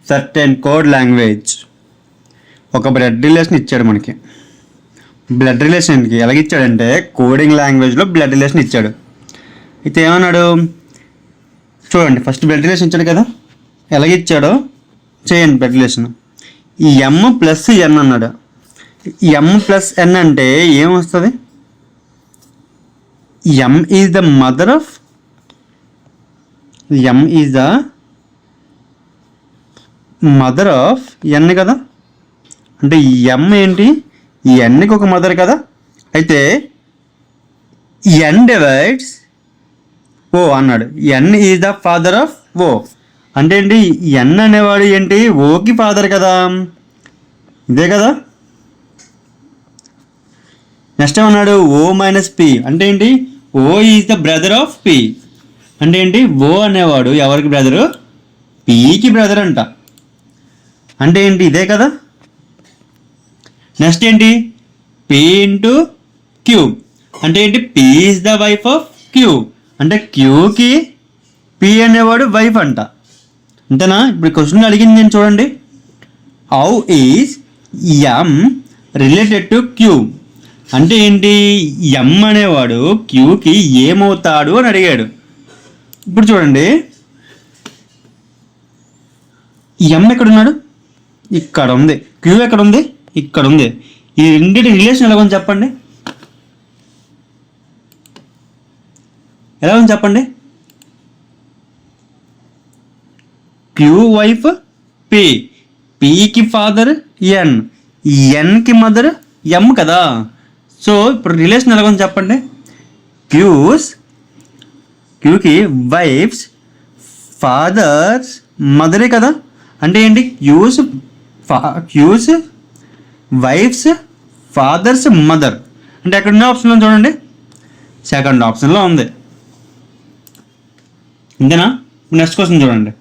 Certain code language. ఒక blood relation ఇచ్చాడు మనకి. బ్లడ్ రిలేషన్కి ఎలాగిచ్చాడంటే కోడింగ్ లాంగ్వేజ్లో బ్లడ్ రిలేషన్ ఇచ్చాడు. అయితే ఏమన్నాడు చూడండి, ఫస్ట్ బ్లడ్ రిలేషన్ ఇచ్చాడు కదా, ఎలాగిచ్చాడో చేయండి. బ్లడ్ రిలేషన్ ఈ ఎమ్ ప్లస్ ఎన్ అన్నాడు. ఎమ్ ప్లస్ ఎన్ అంటే ఏమొస్తుంది? ఎమ్ ఈజ్ ద మదర్ ఆఫ్ ఎన్ కదా. అంటే ఎమ్ ఏంటి? ఎన్కి ఒక మదర్ కదా. అయితే ఎన్ డివైడ్స్ ఓ అన్నాడు. ఎన్ ఈజ్ ద ఫాదర్ ఆఫ్ ఓ అంటే ఏంటి? ఎన్ అనేవాడు ఏంటి? ఓకి ఫాదర్ కదా, ఇదే కదా. నెక్స్ట్ ఏమన్నాడు? ఓ మైనస్ పి అంటే ఏంటి? O is the brother of P అంటే ఏంటి? ఓ అనేవాడు ఎవరికి బ్రదరు? పికి బ్రదర్ అంట. అంటే ఏంటి? ఇదే కదా. నెక్స్ట్ ఏంటి? పి ఇంటూ క్యూ అంటే ఏంటి? P is the wife of Q అంటే క్యూకి పి అనేవాడు వైఫ్ అంట. అంతేనా? ఇప్పుడు క్వశ్చన్ అడిగింది నేను చూడండి. How is M related to Q అంటే ఏంటి? ఎమ్ అనేవాడు క్యూకి ఏమవుతాడు అని అడిగాడు. ఇప్పుడు చూడండి, ఎమ్ ఎక్కడున్నాడు? ఇక్కడ ఉంది. క్యూ ఎక్కడ ఉంది? ఇక్కడ ఉంది. ఈ రెండింటి రిలేషన్ ఎలా ఉంది చెప్పండి? ఎలా ఉంది చెప్పండి? క్యూ వైఫ్ పి, పికి ఫాదర్ ఎన్, ఎన్కి మదర్ ఎమ్ కదా. సో ఇప్పుడు రిలేషన్ ఎలా ఉంది చెప్పండి? క్యూకి వైఫ్స్ ఫాదర్స్ మదరే కదా. అంటే ఏంటి? క్యూస్ వైఫ్స్ ఫాదర్స్ మదర్ అంటే ఎక్కడ ఉన్న ఆప్షన్లో చూడండి, సెకండ్ ఆప్షన్లో ఉంది. అంతేనా? నెక్స్ట్ క్వశ్చన్ చూడండి.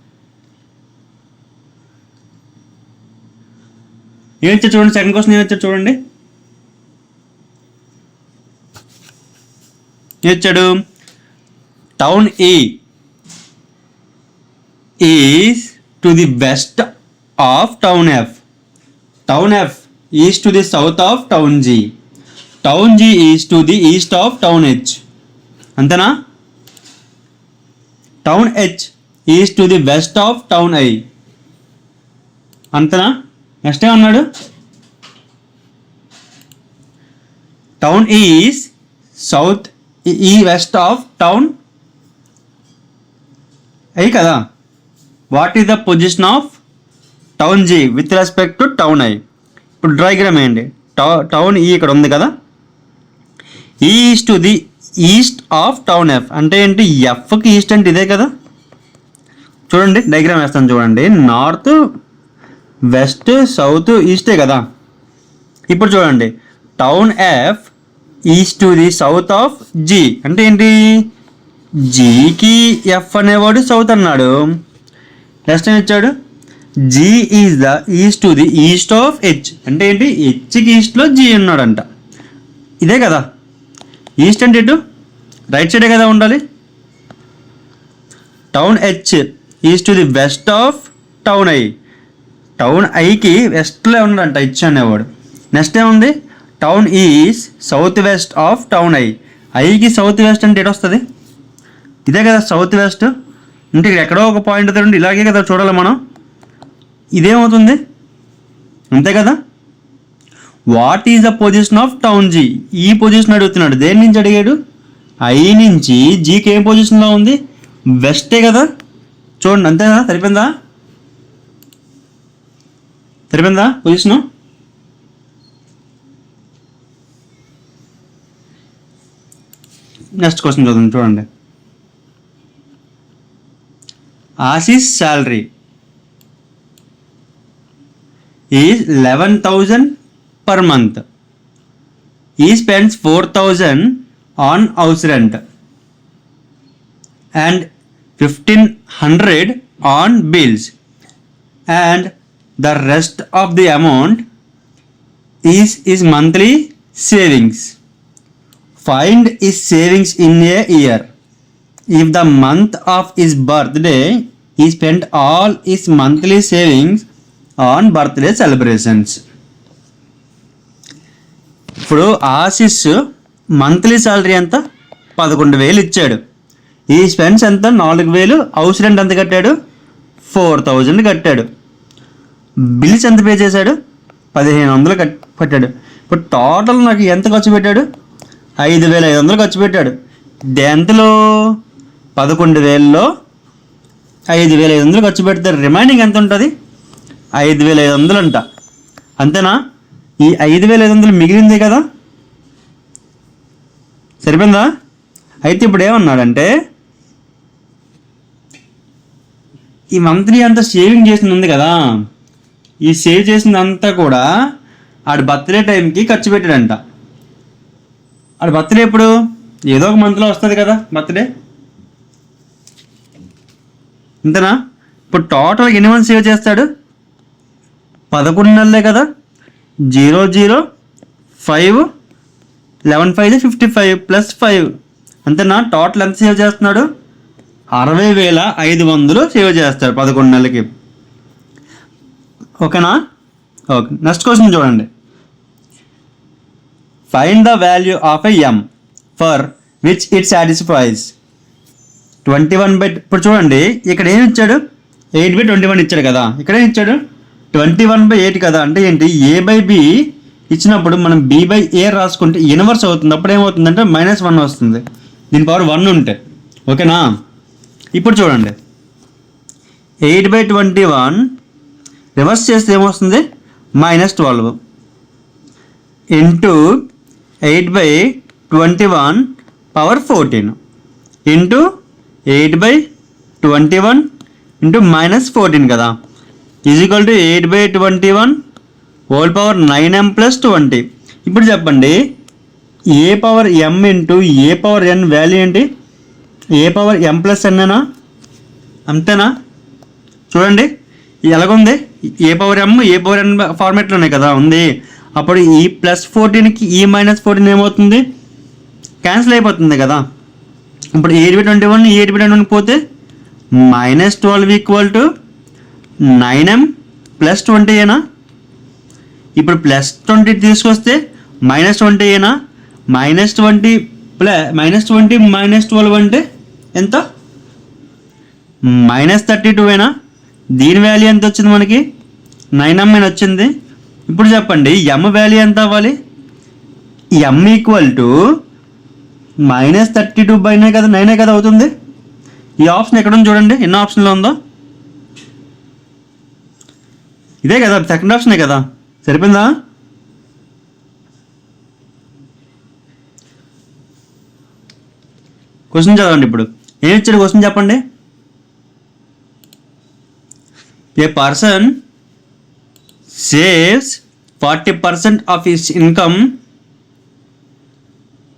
ఏమొచ్చారు చూడండి, సెకండ్ క్వశ్చన్ ఏమొచ్చారు చూడండి. ఏమొచ్చాడు? Town A is to the west of town F. Town F is to the south of town G. Town G is to the east of town H. అంతేనా? Town H is to the west of town I. అంతేనా? Next ఏమన్నాడు? Town is south E west of town I కదా. What is the position of town G with respect to town I? ఇప్పుడు diagram వేయండి. Town ఈ ఇక్కడ ఉంది కదా. Is to the east of town F అంటే ఏంటి? ఎఫ్కి ఈస్ట్ అంటే ఇదే కదా. చూడండి, డయాగ్రామ్ వేస్తాను చూడండి. నార్త్ వెస్ట్ సౌత్ ఈస్టే కదా. ఇప్పుడు చూడండి, town F is to the south of G అంటే ఏంటి? జీకి ఎఫ్ అనేవాడు సౌత్ అన్నాడు. నెక్స్ట్ ఏం ఇచ్చాడు? G is the is to the east of H అంటే ఏంటి? హెచ్కి ఈస్ట్లో జీ ఉన్నాడంట. ఇదే కదా. ఈస్ట్ అంటే ఎటు? రైట్ సైడే కదా ఉండాలి. Town H is to the west of town I. Town ఐకి వెస్ట్లో ఉన్నాడంట హెచ్ అనేవాడు. నెక్స్ట్ ఏముంది? Town is south west of town I. ఐకి సౌత్ వెస్ట్ అంటే ఎటు వస్తుంది? ఇదే కదా సౌత్ వెస్ట్. అంటే ఇక్కడ ఎక్కడో ఒక పాయింట్ అవుతుంది, ఇలాగే కదా చూడాలి మనం. ఇదేమవుతుంది? అంతే కదా. What is the position of town G? ఈ పొజిషన్ అడుగుతున్నాడు. దేని నుంచి అడిగాడు? ఐ నుంచి జీకి ఏం పొజిషన్లో ఉంది? వెస్టే కదా. చూడండి, అంతేనా? సరిపోయిందా పొజిషను? నెక్స్ట్ క్వశ్చన్ చదువుతుంది చూడండి. Ashish salary is 11,000 per month. He spends 4,000 on house rent and 1,500 on bills, and the rest of the amount is his monthly savings. Find his savings in a year. If the month of his birthday he spent all his monthly savings on birthday celebrations. ఇప్పుడు Ashish monthly salary ఎంత 11,000 ఇచ్చాడు. ఈ spends ఎంత 4,000. House rent ఎంత కట్టాడు 4,000 కట్టాడు. Bills ఎంత pay చేశాడు 1,500 కట్టాడు. ఇప్పుడు టోటల్ నాకు ఎంత ఖర్చు పెట్టాడు 5,500 ఖర్చు పెట్టాడు. ఎంతలో 11,000లో 5,500 ఖర్చు పెడతారు. రిమైనింగ్ ఎంత ఉంటుంది 5,500 అంట. అంతేనా? ఈ 5,500 మిగిలింది కదా, సరిపోయిందా? అయితే ఇప్పుడు ఏమన్నాడంటే ఈ మంత్లీ అంతా సేవింగ్ చేసింది ఉంది కదా, ఈ సేవ్ చేసిందంతా కూడా ఆడి బర్త్డే టైంకి ఖర్చు పెట్టాడంట. ఆడి బర్త్డే ఎప్పుడు ఏదో ఒక మంత్లో వస్తుంది కదా బర్త్డే, అంతేనా? ఇప్పుడు టోటల్ ఎన్ని మంత్స్ సేవ్ చేస్తాడు 11 నెలలే కదా. 0 0 5 11 5 55 ప్లస్ 5 అంతేనా? టోటల్ ఎంత సేవ్ చేస్తున్నాడు 60,500 సేవ్ చేస్తాడు 11 నెలలకి. ఓకేనా? ఓకే, నెక్స్ట్ క్వశ్చన్ చూడండి. Find the value of a M for which it satisfies 21/. ఇప్పుడు చూడండి ఇక్కడ ఏమి ఇచ్చాడు 8/21 ఇచ్చాడు కదా, ఇక్కడ ఏమి ఇచ్చాడు 21/8 కదా. అంటే ఏంటి, A/B ఇచ్చినప్పుడు మనం B/A రాసుకుంటే ఇన్వర్స్ అవుతుంది. అప్పుడు ఏమవుతుందంటే -1 వస్తుంది, దీని పవర్ 1 ఉంటే. ఓకేనా? ఇప్పుడు చూడండి 8/21 రివర్స్ చేస్తే ఏమొస్తుంది -12 ఇంటూ 8/21 పవర్ 14 ఇంటూ 8/21 ఇంటూ -14 కదా, is equal to 8/21 whole power 9m + 20. ఇప్పుడు చెప్పండి A/m ఇంటూ A/n వాల్యూ ఏంటి, A/m + n అనా? అంతేనా? చూడండి ఎలాగుంది, A/m A/n ఫార్మేట్లో ఉన్నాయి కదా ఉంది. అప్పుడు ఈ +14కి ఈ -14 ఏమవుతుంది, క్యాన్సిల్ అయిపోతుంది కదా. ఇప్పుడు 8/21 8/21 పోతే -12 = 9m + 20 ఏనా? ఇప్పుడు +20 తీసుకొస్తే -20 ఏనా? -20 -12 అంటే ఎంత -32 ఏనా? దీని వాల్యూ ఎంత వచ్చింది మనకి 9m అని వచ్చింది. ఇప్పుడు చెప్పండి m వాల్యూ ఎంత అవ్వాలి, m = -32/9 కదా, 9 కదా అవుతుంది. ఈ ఆప్షన్ ఎక్కడ ఉంది చూడండి, ఎన్నో ఆప్షన్లో ఉందో, ఇదే కదా, సెకండ్ ఆప్షనే కదా. సరిపోయిందా? క్వశ్చన్ చదవండి. ఇప్పుడు ఏం ఇచ్చాడు క్వశ్చన్ చెప్పండి. A person saves 40% of his income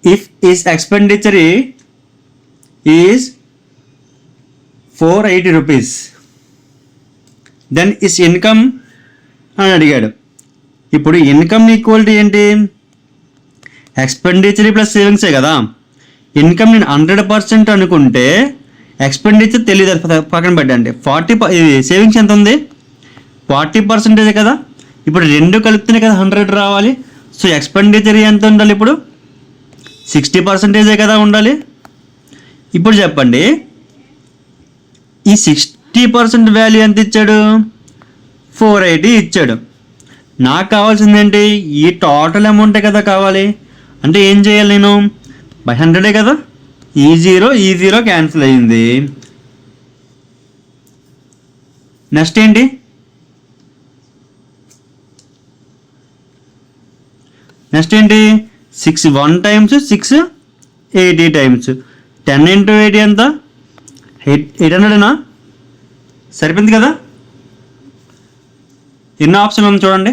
if his expenditure is 480 rupees, then his income అని అడిగాడు. ఇప్పుడు ఇన్కమ్ ఈక్వాలిటీ ఏంటి, ఎక్స్పెండిచర్ ప్లస్ సేవింగ్సే కదా. ఇన్కమ్ నేను 100% అనుకుంటే ఎక్స్పెండిచర్ తెలియదు, పక్కన పెట్టండి. 40 సేవింగ్స్ ఎంత ఉంది 40% కదా. ఇప్పుడు రెండు కలిపితేనే కదా 100 రావాలి. సో ఎక్స్పెండిచర్ ఎంత ఉండాలి, ఇప్పుడు 60% కదా ఉండాలి. ఇప్పుడు చెప్పండి ఈ 60% వాల్యూ ఎంత ఇచ్చాడు 480 ఇచ్చాడు. నాకు కావాల్సింది ఏంటి, ఈ టోటల్ అమౌంటే కదా కావాలి. అంటే ఏం చేయాలి, నేను 100 కదా, ఈ జీరో క్యాన్సిల్ అయ్యింది. నెక్స్ట్ ఏంటి, నెక్స్ట్ ఏంటి 6 1 times 6 80 times 10 into 80 ఎంత 800 సరిపోయింది కదా. ఎన్నో ఆప్షన్ ఉంది చూడండి.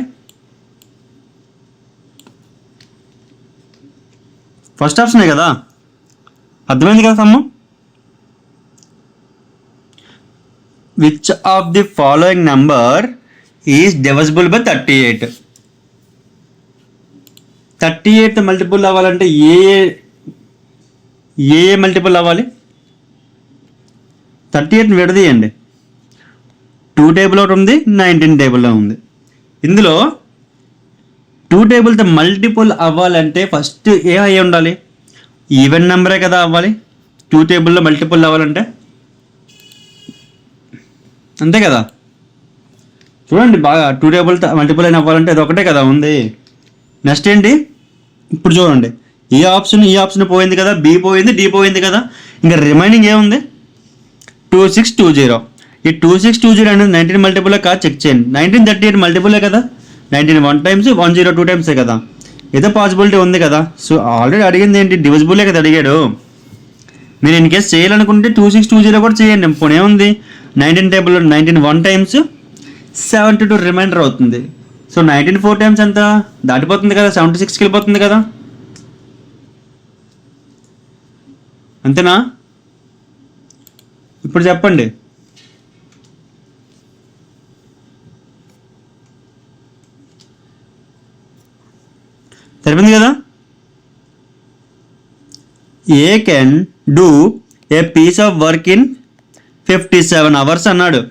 ఫస్ట్ ఆప్షనే కదా, అర్థమైంది కదా సమ్ము. Which of the following number is divisible by 38? 38 multiple అవ్వాలంటే ఏ మల్టిపుల్ అవ్వాలి, 38 విడదీయండి. 2 టేబుల్ ఒకటి ఉంది, 19 టేబుల్లో ఉంది. ఇందులో 2 టేబుల్తో మల్టిపుల్ అవ్వాలంటే ఫస్ట్ ఏ అయ్యి ఉండాలి? ఈవెన్ నెంబరే కదా అవ్వాలి 2 టేబుల్లో మల్టిపుల్ అవ్వాలంటే, అంతే కదా. చూడండి బాగా 2 టేబుల్తో మల్టిపుల్ అయిన అవ్వాలంటే అది ఒకటే కదా ఉంది. నెక్స్ట్ ఏంటి? ఇప్పుడు చూడండి, ఈ ఆప్షన్ పోయింది కదా, బి పోయింది, డి పోయింది కదా, ఇంకా రిమైనింగ్ ఏముంది? 2620. ఈ 2620 అనేది 19 మల్టిపుల్ కాదు, చెక్ చేయండి. 1938 మల్టిపులే కదా, 19 1 టైమ్స్, 10 2 టైమ్సే కదా, ఏదో పాసిబిలిటీ ఉంది కదా. సో ఆల్రెడీ అడిగింది ఏంటి? డివిజిబులే కదా అడిగాడు. మీరు ఇన్ కేస్ చేయాలనుకుంటే 2620 కూడా చేయండి. ఇప్పుడు ఏముంది? 19 టేబుల్లో 19 1 టైమ్స్, 72 రిమైండర్ అవుతుంది. సో 19 4 టైమ్స్ ఎంత దాటిపోతుంది కదా, 76కి వెళ్ళిపోతుంది కదా, అంతేనా? ఇప్పుడు చెప్పండి. సరిపోయింది కదా. A can do a piece of work in 57 hours అన్నాడు.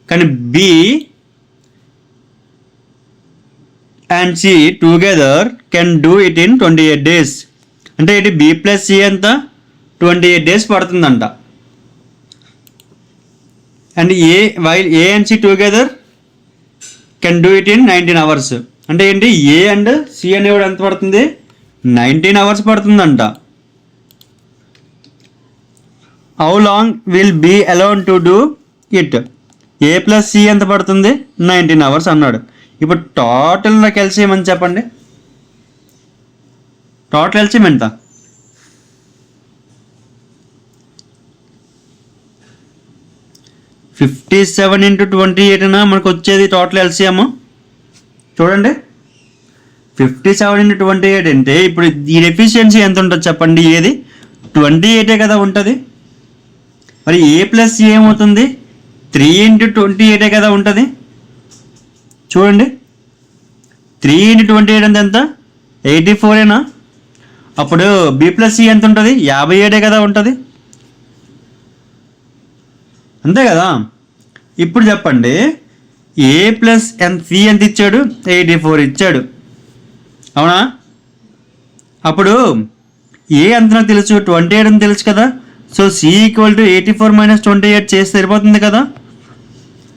కానీ B and C together can do it in 28 days. అంటే ఏంటి? బి ప్లస్ సి ఎంత? 28 days పడుతుందంట. And A and C together can do it in 19 hours. అంటే ఏంటి? ఏ and C అనేవాడు ఎంత పడుతుంది? 19 hours పడుతుందంట. How long will be allowed to do it? A plus C ఎంత పడుతుంది? 19 hours అన్నాడు. ఇప్పుడు టోటల్ నాకు ఎల్సిఎం అని చెప్పండి. టోటల్ ఎల్సిఎం ఎంత? 57 × 28 మనకు వచ్చేది టోటల్ ఎల్సిఎం. చూడండి, 57 × 28 అంటే ఇప్పుడు ఈ ఎఫిషియన్సీ ఎంత ఉంటుంది చెప్పండి? ఏది? 28 కదా ఉంటుంది. మరి ఏ ప్లస్ సి ఏమవుతుంది? 3 × 28 కదా ఉంటుంది. చూడండి, 3 × 28 అంటే ఎంత? 84. అప్పుడు బి ప్లస్ సి ఎంత ఉంటుంది? 57 కదా ఉంటుంది, అంతే కదా. ఇప్పుడు చెప్పండి, ఏ ప్లస్ సి ఎంత ఇచ్చాడు? 84 ఇచ్చాడు, అవునా? అప్పుడు ఏ ఎంత నాకు తెలుసు? 28 అని తెలుసు కదా. సో సి ఈక్వల్ టు 84 - 28 చేస్తే సరిపోతుంది కదా.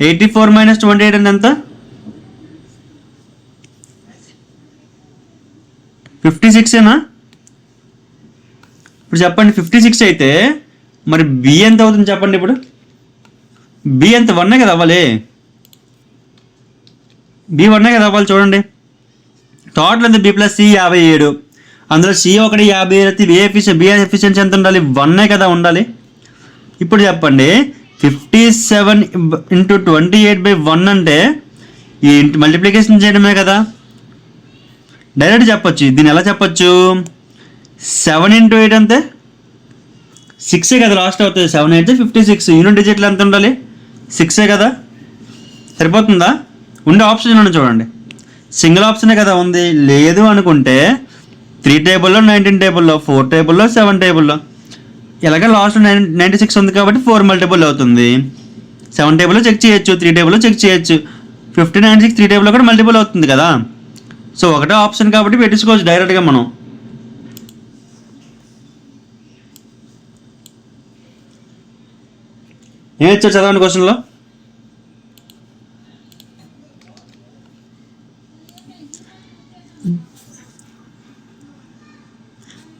84 - 28 అంటే ఎంత? 56. ఇప్పుడు చెప్పండి, 56 అయితే మరి బి ఎంత అవుతుంది చెప్పండి. ఇప్పుడు బి ఎంత? 1 కదా అవ్వాలి. బి 1 కదా అవ్వాలి. చూడండి, టోటల్ ఎంత? B plus C 57. అందులో సి ఒకటి 50 అయితే బి ఎఫిషియన్సీ ఎంత ఉండాలి? 1 కదా ఉండాలి. ఇప్పుడు చెప్పండి, 57 × 28/1 అంటే ఈ మల్టిప్లికేషన్ చేయడమే కదా. డైరెక్ట్ చెప్పొచ్చు. దీన్ని ఎలా చెప్పొచ్చు? 7 × 8 అంతే 6 కదా లాస్ట్ అవుతుంది. 7 అయితే 56. యూనిట్ డిజిట్లు ఎంత ఉండాలి? 6 కదా. సరిపోతుందా? ఉండే ఆప్షన్ చూడండి, సింగిల్ ఆప్షనే కదా ఉంది. లేదు అనుకుంటే 3 టేబుల్లో, 19 టేబుల్లో, 4 టేబుల్లో, 7 టేబుల్లో, ఇలాగ లాస్ట్ 96 ఉంది కాబట్టి 4 మల్టిపుల్ అవుతుంది. 7 టేబుల్లో చెక్ చేయొచ్చు, 3 టేబుల్లో చెక్ చేయొచ్చు. 50 96 3 టేబుల్లో కూడా మల్టిపుల్ అవుతుంది కదా. సో ఒకటే ఆప్షన్ కాబట్టి పెట్టించుకోవచ్చు డైరెక్ట్గా మనం. ఏం ఇచ్చారు చదవండి క్వశ్చన్లో?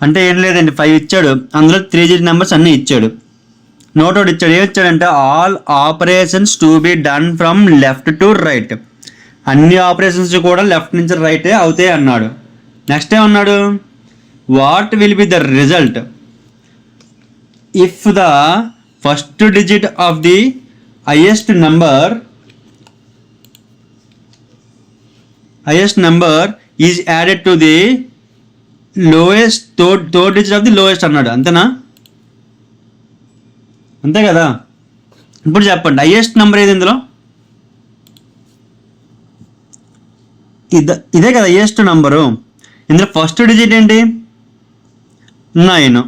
అంటే ఏం లేదండి, 5 ఇచ్చాడు, అందులో 3 digit నెంబర్స్ అన్నీ ఇచ్చాడు. నోట్ అవుట్ ఇచ్చాడు. ఏమి ఇచ్చాడంటే all operations to be done from left to right. అన్ని ఆపరేషన్స్ కూడా లెఫ్ట్ నుంచి రైటే అవుతాయి అన్నాడు. నెక్స్ట్ ఏమన్నాడు? What will be the result if the first digit of the highest number is added to the lowest third digit of the lowest అన్నాడు. అంతేనా? అంతే కదా. ఇప్పుడు చెప్పండి, హైయెస్ట్ నెంబర్ ఏది ఇందులో? ఇదే కదా హైయెస్ట్ నెంబరు. ఇందులో ఫస్ట్ డిజిట్ ఏంటి? 9.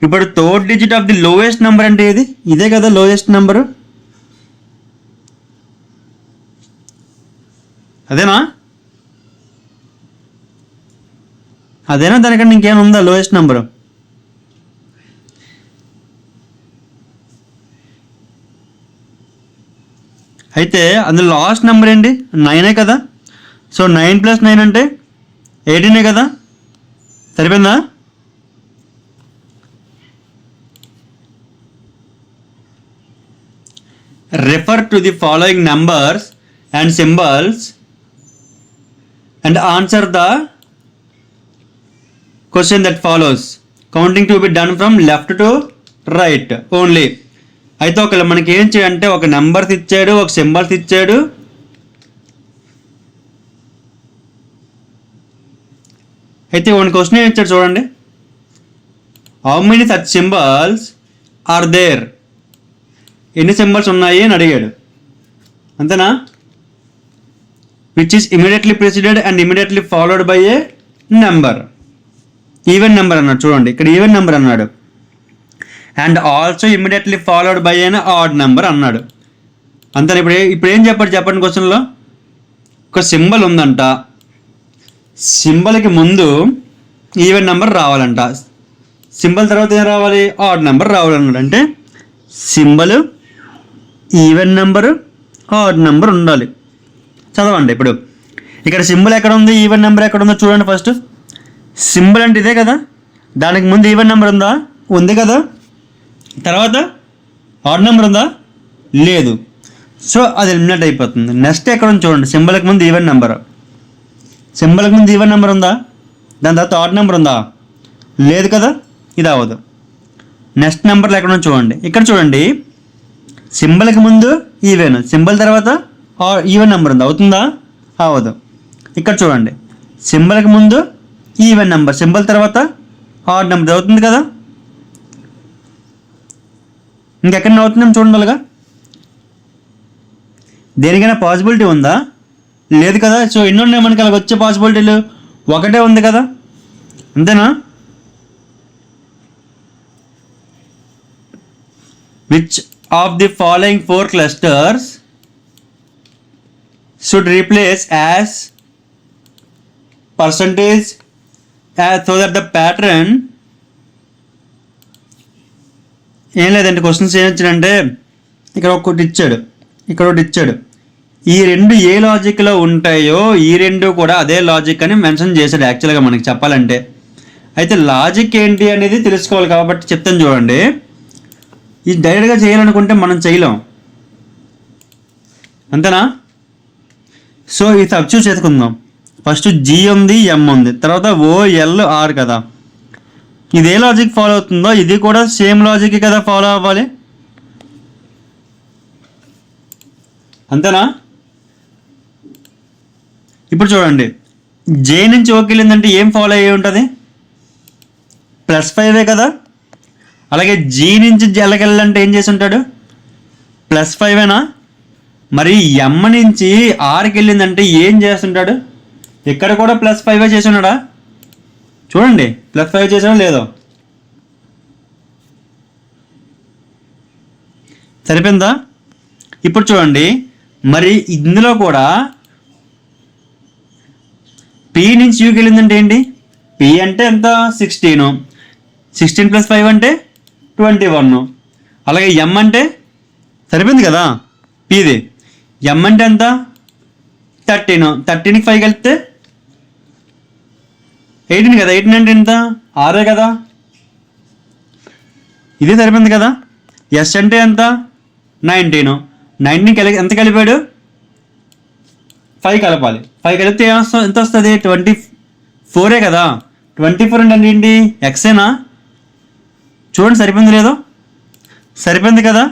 ఇప్పుడు third digit of the lowest number అంటే ఏది? ఇదే కదా లోయెస్ట్ నెంబరు. అదేనా? అదేనా దానికంటే ఇంకేమైనా ఉందా లోయెస్ట్ నెంబరు? అయితే అందులో లాస్ట్ నెంబర్ ఏంటి? 9 కదా. సో 9 + 9 అంటే 18 కదా. సరిపోయిందా? Refer to the following numbers and symbols and answer the question that follows. Counting to be done from left to right only. అయితే ఒకవేళ మనకి ఏం చేయాలంటే ఒక నెంబర్స్ ఇచ్చాడు, ఒక సింబల్స్ ఇచ్చాడు. అయితే వన్ క్వశ్చన్ ఏం ఇచ్చాడు చూడండి. How many such symbols are there? ఎన్ని సింబల్స్ ఉన్నాయి అని అడిగాడు. అంతేనా? Which is immediately preceded and immediately followed by a number. Even number అన్నాడు చూడండి, ఇక్కడ ఈవెన్ నెంబర్ అన్నాడు. And also immediately followed by an odd number అన్నాడు. అంతే. ఇప్పుడు ఏం చెప్పండి క్వశ్చన్లో. ఒక సింబల్ ఉందంట, సింబల్కి ముందు ఈవెన్ నెంబర్ రావాలంట, సింబల్ తర్వాత ఏం రావాలి? ఆడ్ నెంబర్ రావాలన్నాడు. అంటే symbol, even number, odd number ఉండాలి. చదవండి. ఇప్పుడు ఇక్కడ సింబల్ ఎక్కడ ఉంది, ఈవెన్ నెంబర్ ఎక్కడ ఉందో చూడండి. ఫస్ట్ సింబల్ అంటే ఇదే కదా, దానికి ముందు ఈవెన్ నెంబర్ ఉందా? ఉంది కదా. తర్వాత ఆడ్ నెంబర్ ఉందా? లేదు. సో అది ఎలిమినేట్ అయిపోతుంది. నెక్స్ట్ ఎక్కడ ఉంది చూడండి, సింబల్కి ముందు ఈవెన్ నెంబర్, సింబల్కి ముందు ఈవెన్ నెంబర్ ఉందా? దాని తర్వాత ఆడ్ నెంబర్ ఉందా? లేదు కదా. ఇది అవ్వదు. నెక్స్ట్ నెంబర్లు ఎక్కడ ఉందో చూడండి. ఇక్కడ చూడండి, సింబల్కి ముందు ఈవెన్, సింబల్ తర్వాత ఈవెన్ నెంబర్ ఉందా? అవుతుందా? అవ్వదు. ఇక్కడ చూడండి, సింబల్కి ముందు ఈవెన్ నెంబర్, సింబల్ తర్వాత ఆడ్ నెంబర్, అవుతుంది కదా. ఇంకెక్కడ అవుతుందేమో చూడండి. అలాగా దేనికైనా పాసిబిలిటీ ఉందా? లేదు కదా. సో ఎన్ని ఉన్నాయి మనకి అలాగ వచ్చే పాసిబిలిటీలు? ఒకటే ఉంది కదా. అంతేనా? Which of the following 4 clusters should replace as percentage so that the pattern. ఏం లేదండి, క్వశ్చన్స్ ఏం ఇచ్చాడంటే ఇక్కడ ఒకటి ఇచ్చాడు, ఇక్కడ ఒకటి ఇచ్చాడు. ఈ రెండు ఏ లాజిక్లో ఉంటాయో ఈ రెండు కూడా అదే లాజిక్ అని మెన్షన్ చేశాడు యాక్చువల్గా మనకి చెప్పాలంటే. అయితే లాజిక్ ఏంటి అనేది తెలుసుకోవాలి కాబట్టి చెప్తాను చూడండి. ఇది డైరెక్ట్గా చేయాలనుకుంటే మనం చేయలేం. అంతేనా? సో ఇది సబ్స్టిట్యూట్ చేసుకుందాం. ఫస్ట్ జీ ఉంది, ఎం ఉంది, తర్వాత OLR కదా. ఇది ఏ లాజిక్ ఫాలో అవుతుందో ఇది కూడా సేమ్ లాజిక్ కదా ఫాలో అవ్వాలి. అంతేనా? ఇప్పుడు చూడండి, జే నుంచి ఓకి వెళ్ళిందంటే ఏం ఫాలో అయ్యి ఉంటుంది? +5 కదా. అలాగే జీ నుంచి జెల్కి వెళ్ళాలంటే ఏం చేసి ఉంటాడు? +5. మరి ఎమ్ నుంచి ఆర్కి వెళ్ళిందంటే ఏం చేస్తుంటాడు? ఇక్కడ కూడా +5 చేసి ఉన్నాడా? చూడండి, +5 చేసాడో లేదో. సరిపోయిందా? ఇప్పుడు చూడండి, మరి ఇందులో కూడా పి నుంచి యూకి వెళ్ళిందంటే ఏంటి? పి అంటే ఎంత? 16. 16 + 5 అంటే 21. అలాగే ఎం అంటే సరిపోయింది కదా పిది. ఎం అంటే ఎంత? 13. 13కి 5 కలిపితే 18 కదా. 18 అంటే ఎంత? 6 కదా. ఇది సరిపోయింది కదా. ఎస్ అంటే ఎంత? 19. 19 ఎంత కలిపాడు? 5 కలపాలి. 5 కలిపితే ఎంత వస్తుంది? 24 కదా. 24 అంటే ఏంటి? ఎక్సేనా? చూడండి సరిపోయింది లేదో. సరిపోయింది కదా.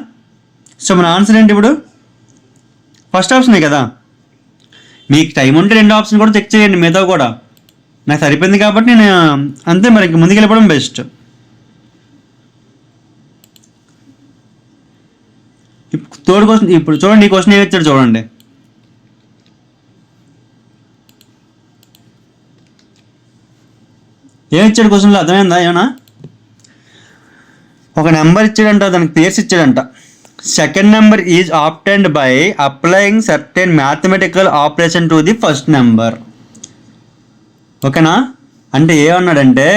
సో మన ఆన్సర్ ఏంటి ఇప్పుడు? ఫస్ట్ ఆప్షనే కదా. మీకు టైం ఉంటే 2 ఆప్షన్ కూడా చెక్ చేయండి, మిగతా కూడా. నాకు సరిపోయింది కాబట్టి నేను అంతే, మరి ఇంక ముందుకు వెళ్ళిపోవడం బెస్ట్. థర్డ్ క్వశ్చన్ ఇప్పుడు చూడండి, ఈ క్వశ్చన్ ఏమి ఇచ్చాడు చూడండి. ఏమి ఇచ్చాడు క్వశ్చన్లో అర్థమైందా ఏమన్నా? ఒక నెంబర్ ఇచ్చాడంట, దానికి పేర్స్ ఇచ్చాడంట. Second number is appended by applying certain mathematical operation to the first number. ఓకేనా? అంటే ఏమన్నాడంటే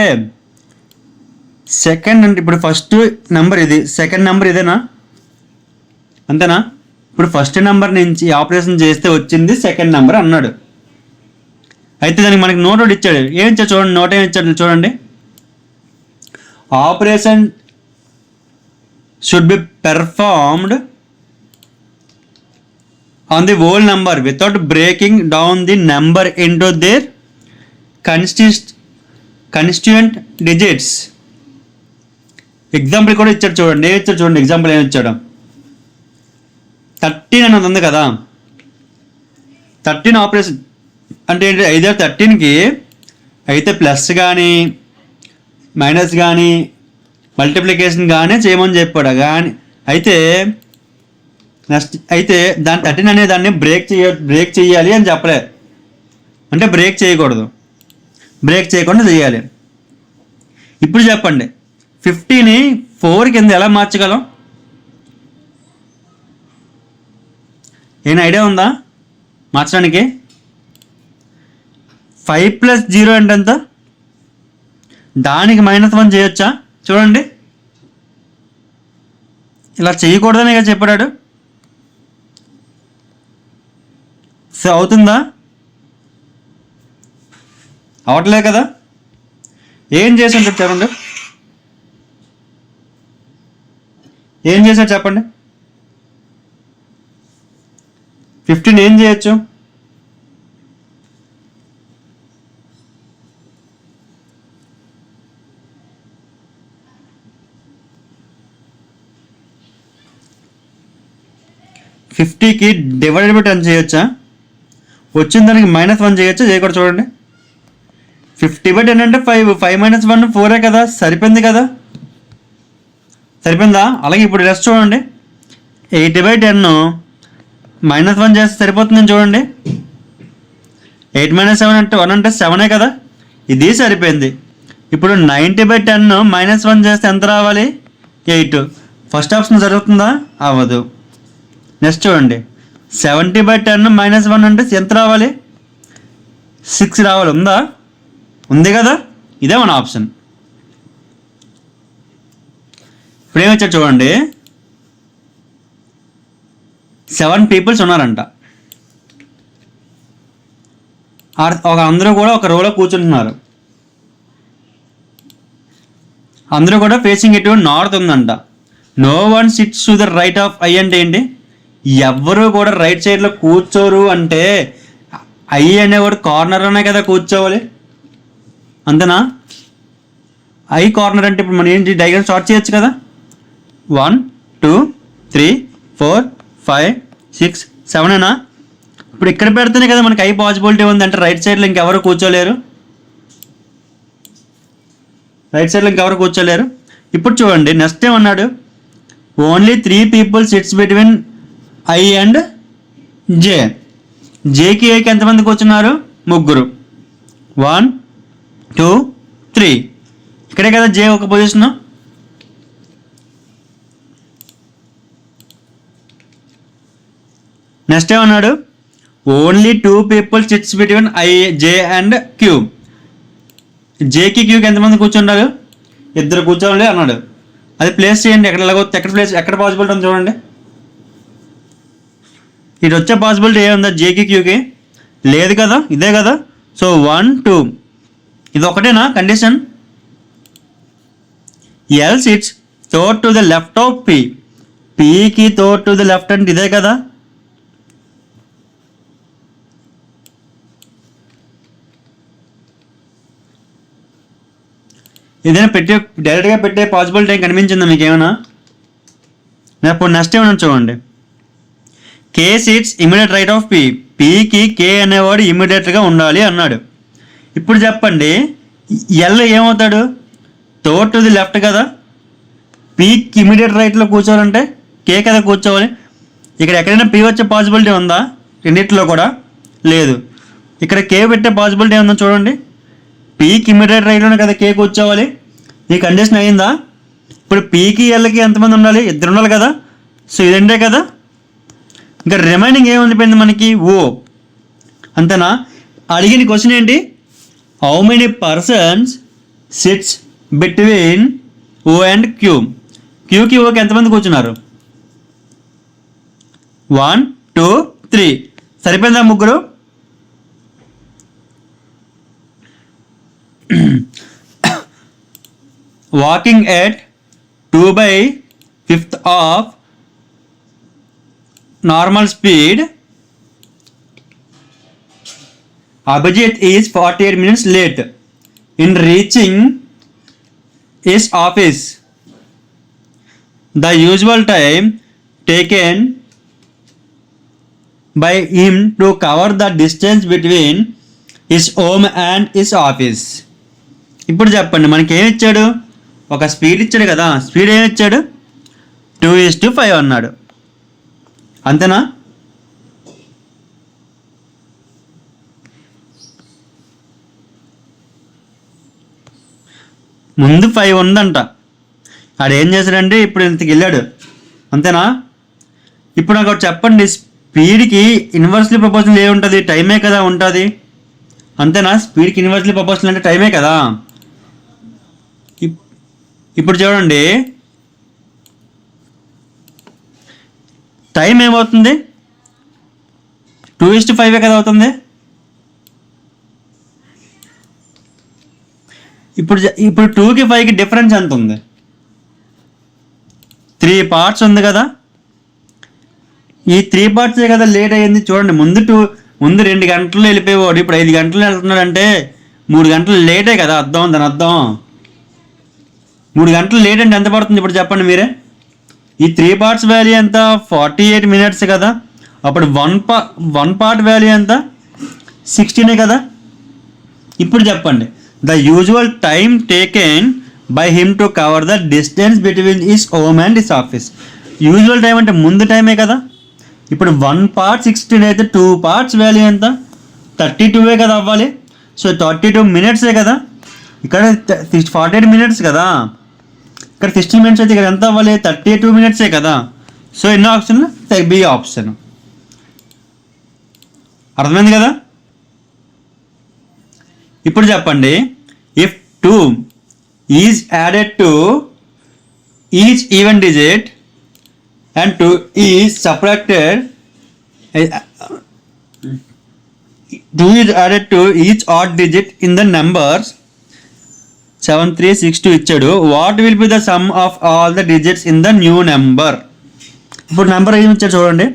సెకండ్ అంటే ఇప్పుడు ఫస్ట్ నెంబర్ ఇది, సెకండ్ నెంబర్ ఇదేనా, అంతేనా? ఇప్పుడు ఫస్ట్ నెంబర్ నుంచి ఆపరేషన్ చేస్తే వచ్చింది సెకండ్ నెంబర్ అన్నాడు. అయితే దానికి మనకి నోట్ ఒకటి ఇచ్చాడు. ఏం ఇచ్చాడు చూడండి, నోట్ ఏమి ఇచ్చాడు చూడండి. Operation should be performed on the whole number without breaking down the number into there constituent digits. Example కూడా ఇచ్చాడు చూడండి. ఏమి ఇచ్చాడు చూడండి, ఎగ్జాంపుల్ ఏమి ఇచ్చాడు. 13 అనేది ఉంది కదా, 13 ఆపరేషన్ అంటే ఏంటి, ఐదో 13కి అయితే ప్లస్ కానీ మైనస్ కానీ మల్టిప్లికేషన్ కానీ చేయమని చెప్పాడు. కానీ అయితే నెక్స్ట్ అయితే దాని 13 అనే దాన్ని బ్రేక్ చేయాలి అని చెప్పలే. అంటే బ్రేక్ చేయకూడదు, బ్రేక్ చేయకుండా చేయాలి. ఇప్పుడు చెప్పండి 50ని 4 కింద ఎలా మార్చగలం? ఏమైనా ఐడియా ఉందా మార్చడానికి? 5 + 0 అంటే ఎంత? దానికి -1 చేయొచ్చా? చూడండి, ఇలా చేయకూడదని కదా చెప్పాడు. సో అవుతుందా? అవట్లే కదా. ఏం చేసాను చెప్పండి, ఏం చేశాడు చెప్పండి. 15 ఏం చేయొచ్చు? కి డివైడెడ్ బై 10 చేయొచ్చా? వచ్చిన దానికి -1 చేయొచ్చా? చేయకూడదు. చూడండి 50/10 అంటే 5 -1 4 కదా, సరిపోయింది కదా, సరిపోయిందా? అలాగే ఇప్పుడు రెస్ట్ చూడండి, 80/10 -1 చేస్తే సరిపోతుందని చూడండి. 8 - 7 అంటే 1 అంటే 7 కదా, ఇది సరిపోయింది. ఇప్పుడు 90/10 -1 చేస్తే ఎంత రావాలి? 8. ఫస్ట్ ఆప్షన్ జరుగుతుందా? అవ్వదు. నెక్స్ట్ చూడండి 70/10 -1 అంటే ఎంత రావాలి? 6 రావాలి. ఉందా? ఉంది కదా, ఇదే మన ఆప్షన్. ఇప్పుడు ఏమొచ్చారు చూడండి, 7 పీపుల్స్ ఉన్నారంట. అందరూ కూడా ఒక రోలో కూర్చుంటున్నారు. అందరూ కూడా ఫేసింగ్ ఎటు నార్త్ ఉందంట. No one sits to the right of I అంటే ఏంటి? ఎవ్వరూ కూడా రైట్ సైడ్లో కూర్చోరు అంటే ఐ అనేవాడు కార్నర్లోనే కదా కూర్చోవాలి, అంతేనా? ఐ కార్నర్ అంటే ఇప్పుడు మనం ఏంటి డయాగ్రామ్ స్టార్ట్ చేయొచ్చు కదా. 1 2 3 4 5 6 7 ఇప్పుడు ఇక్కడ పెడితేనే కదా మనకి ఐ పాసిబిలిటీ ఉంది. అంటే రైట్ సైడ్లో ఇంకెవరు కూర్చోలేరు, రైట్ సైడ్లో ఇంకెవరు కూర్చోలేరు. ఇప్పుడు చూడండి నెక్స్ట్ ఏమన్నాడు, only 3 people sits between I and J. జేకి ఏకి ఎంతమంది కూర్చున్నారు? 3. 1 2 3. ఇక్కడే కదా జే ఒక పొజిషన్. నెక్స్ట్ ఏమన్నాడు, only 2 people sits between I J and Q. జేకి క్యూకి ఎంతమంది కూర్చుంటారు? 2 కూర్చోవాలి అన్నాడు. అది ప్లేస్ చేయండి, ఎక్కడ పాసిబిలిటీ ఉంది చూడండి. ఇటు వచ్చే పాసిబిలిటీ ఏముందా? జేకి క్యూకి లేదు కదా, ఇదే కదా. సో 1 2 ఇది ఒకటేనా condition. L sits third to the left of P. పికి థర్డ్ టు ద లెఫ్ట్ అంటే ఇదే కదా. ఏదైనా డైరెక్ట్గా పెట్టే పాసిబిలిటీ ఏం కనిపించిందా మీకు ఏమైనా? ఇప్పుడు నెక్స్ట్ ఏమైనా చూడండి, K seats immediate right of P. పికి కే అనేవాడు ఇమీడియట్గా ఉండాలి అన్నాడు. ఇప్పుడు చెప్పండి ఎల్ ఏమవుతాడు? థర్డ్ టు ది లెఫ్ట్ కదా. పీకి ఇమీడియట్ రైట్లో కూర్చోవాలంటే కే కదా కూర్చోవాలి. ఇక్కడ ఎక్కడైనా పి వచ్చే పాసిబిలిటీ ఉందా? రెండిట్లో కూడా లేదు. ఇక్కడ కే పెట్టే పాసిబిలిటీ ఏముందో చూడండి. పీకి ఇమీడియట్ రైట్లోనే కదా కే కూర్చోవాలి. ఈ కండిషన్ అయిందా? ఇప్పుడు పీకి ఎల్కి ఎంతమంది ఉండాలి? 2 ఉండాలి కదా. సో ఇదంటే కదా. ఇంకా రిమైనింగ్ ఏముండిపోయింది మనకి? ఓ. అంతేనా? అడిగిన క్వశ్చన్ ఏంటి? How many persons sits between O and Q. క్యూకి ఓకి ఎంతమంది కూర్చున్నారు? 1 2 3. సరిపోయిందా ముగ్గురు? Walking at 2/5 of normal speed, Abhijit is 48 minutes late in reaching his office. The usual time taken by him to cover the distance between his home and his office. ఇప్పుడు చెప్పండి, మనకి ఏమి ఇచ్చాడు? ఒక స్పీడ్ ఇచ్చాడు కదా. స్పీడ్ ఏమి ఇచ్చాడు? 2:5 అన్నాడు. అంతేనా? ముందు 5 ఉందంట. ఆడు ఏం చేశాడంటే ఇప్పుడు ఇంతకు వెళ్ళాడు. అంతేనా? ఇప్పుడు నాకు ఒకటి చెప్పండి, స్పీడ్కి ఇన్వర్స్లీ ప్రపోర్షనల్ ఏముంటుంది? టైమే కదా ఉంటుంది. అంతేనా? స్పీడ్కి ఇన్వర్స్లీ ప్రపోర్షనల్ అంటే టైమే కదా. ఇప్పుడు చూడండి, టైం ఏమవుతుంది? 2:5 కదా అవుతుంది. ఇప్పుడు 2కి 5కి డిఫరెన్స్ ఎంత ఉంది? 3 పార్ట్స్ ఉంది కదా. ఈ 3 పార్ట్సే కదా లేట్ అయ్యింది. చూడండి, ముందు 2 గంటలు వెళ్ళిపోయేవాడు, ఇప్పుడు 5 గంటలు వెళ్తున్నాడంటే 3 గంటలు లేటే కదా అర్థం. దాని అర్థం 3 గంటలు లేట్ అంటే ఎంత పడుతుంది ఇప్పుడు చెప్పండి మీరే. ఈ 3 పార్ట్స్ వాల్యూ ఎంత? 48 మినిట్స్ కదా. అప్పుడు వన్ పార్ట్ వాల్యూ ఎంత? 16 కదా. ఇప్పుడు చెప్పండి, the usual time taken by him to cover the distance between his home and his office. Usual time అంటే ముందు టైమే కదా. ఇప్పుడు 1 పార్ట్ 16 అయితే 2 పార్ట్స్ వాల్యూ ఎంత? 32 కదా అవ్వాలి. సో 32 మినిట్సే కదా. ఇక్కడ 48 మినిట్స్ కదా. ఇక్కడ 60 మినిట్స్ అయితే ఇక్కడ ఎంత అవ్వాలి? 32 మినిట్సే కదా. సో ఎన్నో ఆప్షన్? B option. అర్థమైంది కదా. ఇప్పుడు చెప్పండి, if 2 is added to each even digit and 2 is subtracted, 2 is added to each odd digit in the numbers 7 3 6 2 ఇచ్చాడు. What will be the sum of all the digits in the new number? ఇప్పుడు number ఏమి ఇచ్చాడు చూడండి,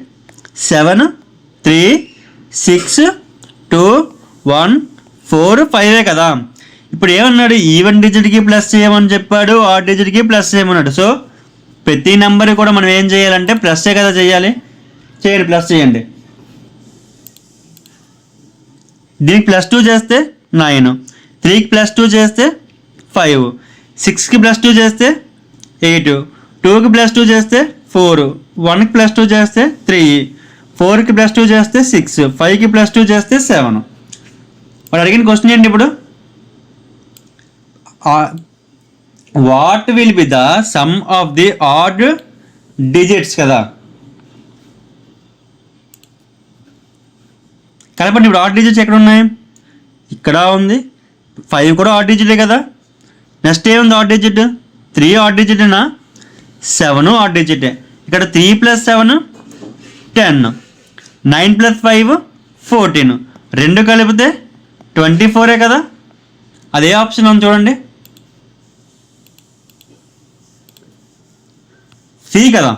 7 3 6 2 1 4 5 కదా. ఇప్పుడు ఏమన్నాడు? Even డిజిట్కి plus చేయమని చెప్పాడు, ఆడ్ డిజిట్కి ప్లస్ చేయమన్నాడు. సో ప్రతి నెంబర్ కూడా మనం ఏం చేయాలంటే ప్లస్సే కదా చేయాలి. చేయండి, ప్లస్ చేయండి. దీనికి +2 చేస్తే 9, 3కి +2 చేస్తే 5, 6కి +2 చేస్తే 8, 2కి +2 చేస్తే 4, 1కి +2 చేస్తే 3, 4కి +2 చేస్తే 6, 5కి +2 చేస్తే 7. వాడు అడిగిన క్వశ్చన్ ఏంటి ఇప్పుడు? What will be the sum of the add digits కదా. కలపండి. ఇప్పుడు ఆడ్ డిజిట్స్ ఎక్కడ ఉన్నాయి? ఇక్కడ ఉంది. 5 కూడా ఆడ్ డిజిటే కదా. నెక్స్ట్ ఏముంది ఆడ్ డిజిట్? 3 ఆడ్ డిజిటేనా? 7 ఆడ్ డిజిటే. ఇక్కడ 3 + 7 10, 9 + 5 14, 2 కలిపితే 24 కదా. అదే ఆప్షన్ ఉంది చూడండి, సి కదా.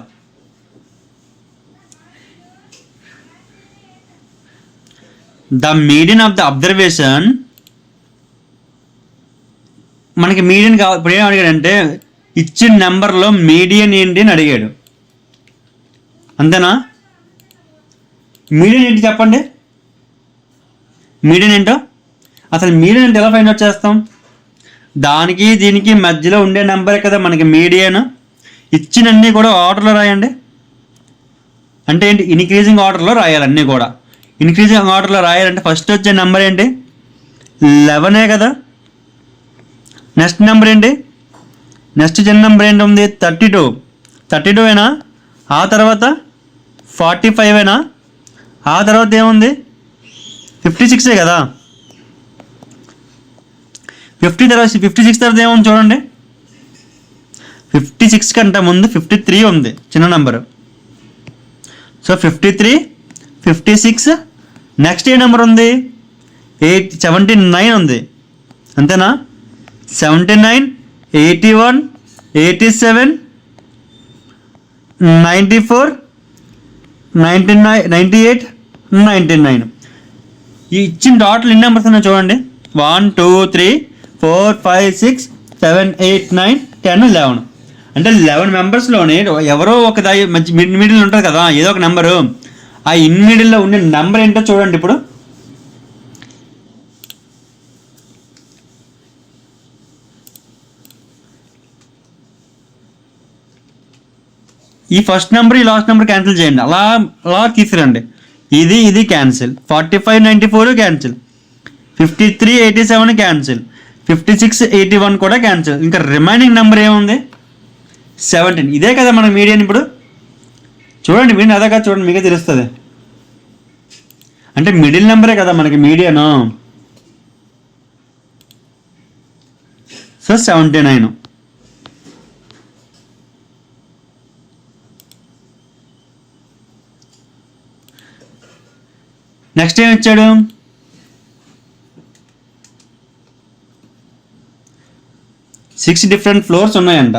The median of the observation, మనకి మీడియన్ కావాలి. ఇప్పుడు ఏం అడిగాడంటే ఇచ్చిన నెంబర్లో మీడియన్ ఏంటి అని అడిగాడు. అంతేనా? మీడియన్ ఏంటి చెప్పండి. మీడియన్ ఏంటో అసలు మీడియన్ అంటే ఎలా ఫైండ్ అవుట్ చేస్తాం? దానికి దీనికి మధ్యలో ఉండే నెంబరే కదా మనకి మీడియన్. ఇచ్చినన్నీ కూడా ఆర్డర్లో రాయండి. అంటే ఏంటి? ఇన్క్రీజింగ్ ఆర్డర్లో రాయాలి అన్నీ కూడా. ఇంక్రీజింగ్ ఆర్డర్లో రాయాలంటే ఫస్ట్ వచ్చే నెంబర్ ఏంటి? 11 కదా. నెక్స్ట్ నెంబర్ ఏంటి? నెక్స్ట్ చిన్న నెంబర్ ఏంటి ఉంది? 32. 32ఏనా? ఆ తర్వాత 45 ఆ తర్వాత ఏముంది 56 కదా. 56 తర్వాత ఏముంది చూడండి, 56 కంటే ముందు 53 ఉంది, చిన్న నెంబరు. సో 53, 56, నెక్స్ట్ ఏ నెంబర్ ఉంది 79 ఉంది, అంతేనా. 79, 81, 87, 94, 99, 98, 99. ఈ ఇచ్చిన టోటల్ ఎన్ని నెంబర్స్ ఉన్నాయో చూడండి. 1 2 3 4 5 6 7 8 9 10 11. అంటే 11 మెంబర్స్లోనే ఎవరో ఒక మంచి మిడిల్ ఉంటుంది కదా ఏదో ఒక నెంబరు. ఆ ఇన్ మిడిల్లో ఉండే నెంబర్ ఏంటో చూడండి. ఇప్పుడు ఈ ఫస్ట్ నెంబర్ ఈ లాస్ట్ నెంబర్ క్యాన్సిల్ చేయండి, అలా అలా తీసుకురండి. ఇది క్యాన్సిల్, 45 94 క్యాన్సిల్, 53 87 క్యాన్సిల్, 56 81 కూడా క్యాన్సిల్. ఇంకా రిమైనింగ్ నెంబర్ ఏముంది 17. ఇదే కదా మన మీడియన్. ఇప్పుడు చూడండి మీడియన్ అదే కదా, చూడండి మీకే తెలుస్తుంది. అంటే మిడిల్ నెంబరే కదా మనకి మీడియను. సో 79. నెక్స్ట్ ఏం ఇచ్చాడు, 6 డిఫరెంట్ ఫ్లోర్స్ ఉన్నాయంట.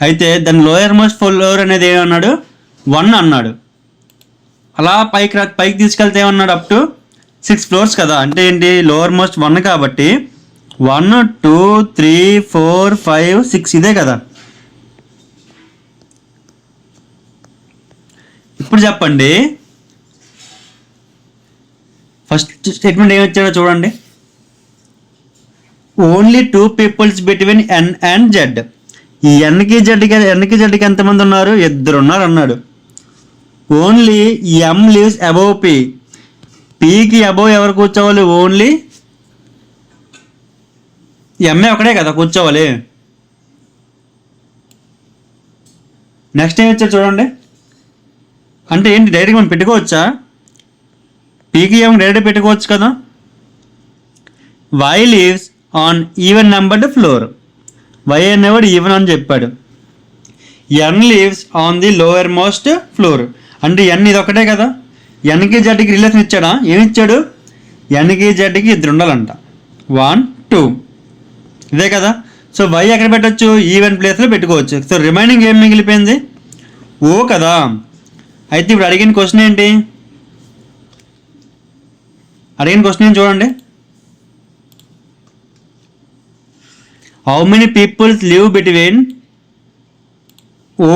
అయితే దాని లోయర్ మోస్ట్ ఫ్లోర్ అనేది ఏమన్నాడు 1 అన్నాడు. అలా పైకి తీసుకెళ్తే ఏమన్నాడు అప్ టు 6 ఫ్లోర్స్ కదా. అంటే ఏంటి లోవర్ మోస్ట్ 1 కాబట్టి 1 2 3 4 5 6 ఇదే కదా. ఇప్పుడు చెప్పండి ఫస్ట్ స్టేట్మెంట్ ఏమి ఇచ్చాడో చూడండి. Only 2 peoples between N and Z. ఈ ఎన్కి జెడ్కి ఎంతమంది ఉన్నారు, 2 ఉన్నారు అన్నాడు. Only M lives above P. పికి అబోవ్ ఎవరు కూర్చోవాలి, ఓన్లీ ఎంఏ ఒకటే కదా కూర్చోవాలి. నెక్స్ట్ ఏమి ఇచ్చారు చూడండి. అంటే ఏంటి డైరెక్ట్గా మనం పెట్టుకోవచ్చా, పీకి ఎం డైరెక్ట్ పెట్టుకోవచ్చు కదా. Y lives on even numbered floor. Y అనేవాడు ఈవెన్ అని చెప్పాడు. N lives on the lowermost floor. అంటే ఎన్ ఇది ఒకటే కదా. ఎన్కి జెడ్కి రిలేషన్ ఇచ్చాడా, ఏమి ఇచ్చాడు, ఎన్కి జెడ్కి 2 ఉండాలంట. 1 2 ఇదే కదా. సో వై ఎక్కడ పెట్టచ్చు, ఈవెన్ ప్లేస్లో పెట్టుకోవచ్చు. సో రిమైనింగ్ ఏం మిగిలిపోయింది, ఓ కదా. అయితే ఇప్పుడు అడిగిన క్వశ్చన్ ఏంటి, చూడండి. How many peoples live between O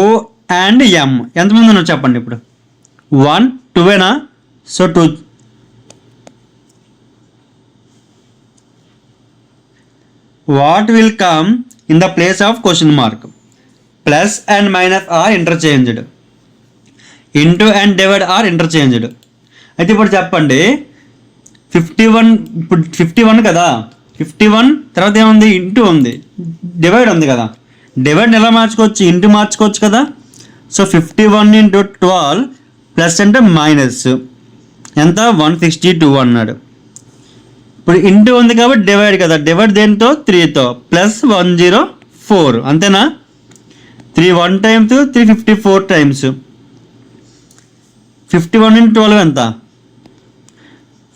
and M. ఎంతమంది ఉన్నారు చెప్పండి. ఇప్పుడు 1 2 so 2. What will come in the place of question mark. Plus and minus are interchanged, into and divide are interchanged. అయితే ఇప్పుడు చెప్పండి 51. ఇప్పుడు 51 కదా, 51 తర్వాత ఏముంది, ఇంటూ ఉంది, డివైడ్ ఉంది కదా. డివైడ్ ఎలా మార్చుకోవచ్చు, ఇంటూ మార్చుకోవచ్చు కదా. సో 51 × 12 ప్లస్ అంటే మైనస్ ఎంత 162 అన్నాడు. ఇప్పుడు ఇంటూ ఉంది కాబట్టి డివైడ్ కదా, డివైడ్ దేంతో 3తో, ప్లస్ 104 అంతేనా. 3 1 టైమ్స్ 354 టైమ్స్. 51 × 12 ఎంత,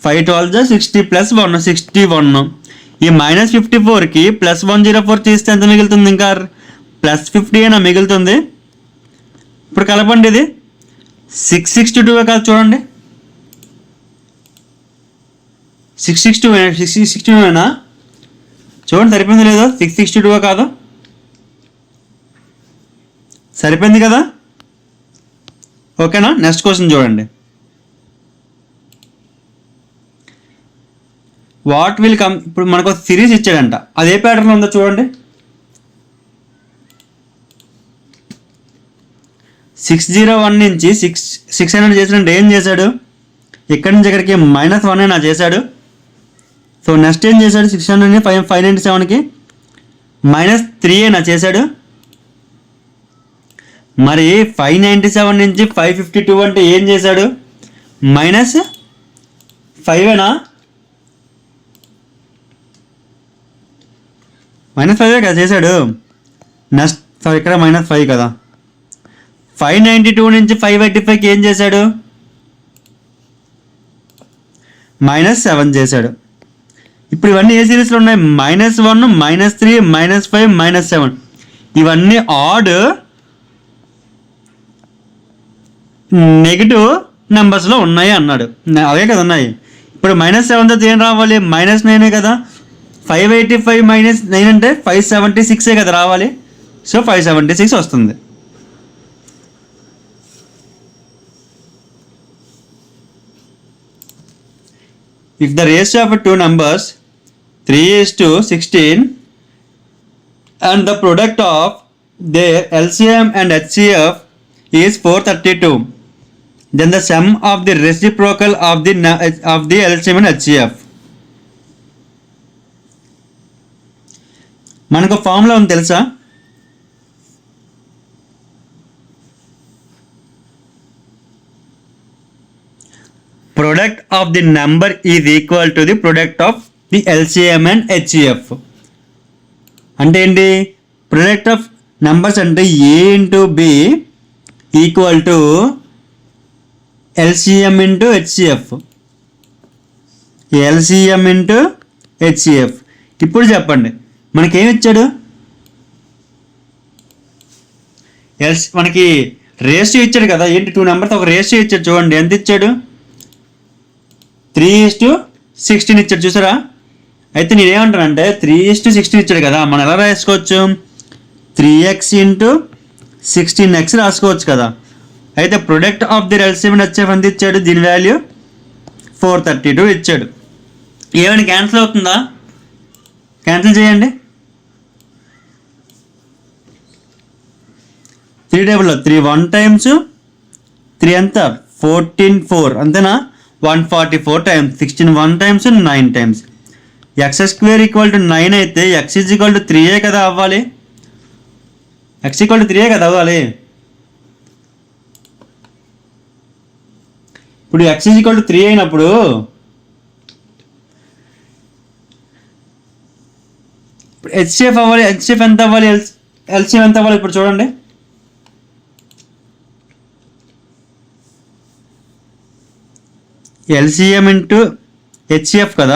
5 12 60 ప్లస్ 1 61. ఈ -54కి ప్లస్ 104 తీస్తే ఎంత మిగులుతుంది, ఇంకా ప్లస్ 50 అయినా మిగులుతుంది. ఇప్పుడు కలపండి, ఇది 662 కాదు చూడండి, 662 అయినా చూడండి సరిపోయింది లేదో. 662 కాదు, సరిపోయింది కదా. ఓకేనా. నెక్స్ట్ క్వశ్చన్ చూడండి. What will come. ఇప్పుడు మనకు ఒక సిరీస్ ఇచ్చాడంట, అది ఏ ప్యాటర్న్ ఉందో చూడండి. 601 నుంచి 600 చేసినట్టు ఏం చేశాడు, ఇక్కడి నుంచి ఇక్కడికి -1 అయినా చేశాడు. సో నెక్స్ట్ ఏం చేశాడు, 600ని 597కి -3 అయినా చేశాడు. మరి 597 నుంచి 552 అంటే ఏం చేశాడు? మైనస్ 5ఏనా? -5 కదా చేశాడు. నెక్స్ట్ సారీ ఇక్కడ -5 కదా. 592 నుంచి 585కి ఏం చేశాడు? -7 చేశాడు. ఇప్పుడు ఇవన్నీ ఏ సిరీస్లో ఉన్నాయి? -1, -3, -5, -7. ఇవన్నీ ఆడ్ నెగిటివ్ నెంబర్స్లో ఉన్నాయి అన్నాడు. అవే కదా ఉన్నాయి. ఇప్పుడు -7 తర్వాత ఏం రావాలి? -9 కదా. 585 -9 అంటే 576 కదా రావాలి. సో 576 వస్తుంది. If the ratio of two numbers 3:16 and the product of their LCM and HCF is 432, then the sum of the reciprocal of the LCM and HCF. మనకు ఫార్ములా ఉంది తెలుసా? Product of the number is equal to the product of the LCM and HCF. అంటే ఏంటి? Product of numbers అంటే A into B equal to LCM into HCF. LCM into HCF. ఇప్పుడు చెప్పండి మనకేమి ఇచ్చాడు? మనకి రేషియో ఇచ్చాడు కదా. ఏంటి? 2 నెంబర్స్ ఒక రేషియో ఇచ్చాడు. చూడండి ఎంత ఇచ్చాడు? 3:16 ఇచ్చాడు. చూసారా? అయితే నేనేమంటానంటే 3:16 ఇచ్చాడు కదా, మనం ఎలా రాసుకోవచ్చు? 3x ఇంటూ 16x రాసుకోవచ్చు కదా. అయితే product of the LCM HCF ఎంత ఇచ్చాడు? దీని వాల్యూ 432 ఇచ్చాడు. ఏమైనా క్యాన్సిల్ అవుతుందా? క్యాన్సిల్ చేయండి. 3 టేబుల్లో 3 1 టైమ్స్ 3 ఎంత? 14 4 అంతేనా? 144 times 16 1 times 9 times. x² equal to 9 అయితే x ఈక్వల్ టు 3 కదా అవ్వాలి. x ఈక్వల్ టు 3 కదా అవ్వాలి. ఇప్పుడు x ఈక్వల్ టు 3 అయినప్పుడు HCF అవ్వాలి. HCF ఎంత అవ్వాలి? LCM ఎంత అవ్వాలి? ఇప్పుడు చూడండి. LCM ఇంటూ HCF కదా.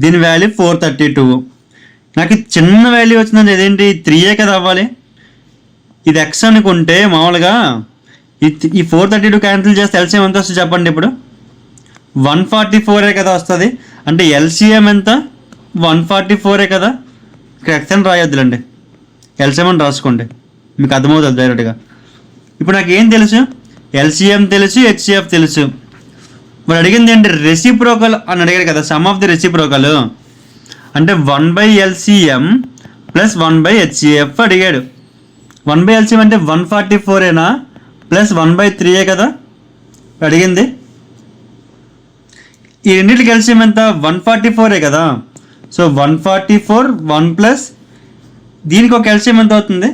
దీని వాల్యూ 432. నాకు చిన్న వాల్యూ వచ్చిందండి. ఇదేంటి? 3 కదా అవ్వాలి. ఇది x అనుకుంటే మామూలుగా ఈ 432 క్యాన్సిల్ చేస్తే LCM ఎంత వస్తుంది చెప్పండి. ఇప్పుడు 144 కదా వస్తుంది. అంటే LCM ఎంత? 144 కదా. ఇక్కడ x అని రాయొద్దులండి, LCM అని రాసుకోండి, మీకు అర్థమవుతుంది డైరెక్ట్గా. ఇప్పుడు నాకు ఏం తెలుసు? LCM తెలుసు, HCF తెలుసు. మరి అడిగింది ఏంటి? రెసిప్రోకల్ అని అడిగాడు కదా. సమ్ ఆఫ్ ది రెసిప్రోకల్ అంటే 1/LCM ప్లస్ 1/HCF అడిగాడు. 1/LCM అంటే 144 ప్లస్ 1/3 కదా అడిగింది. ఈ రెండింటికి LCM ఎంత? 144 కదా. సో 144 1 ప్లస్ దీనికి ఒక LCM ఎంత అవుతుంది?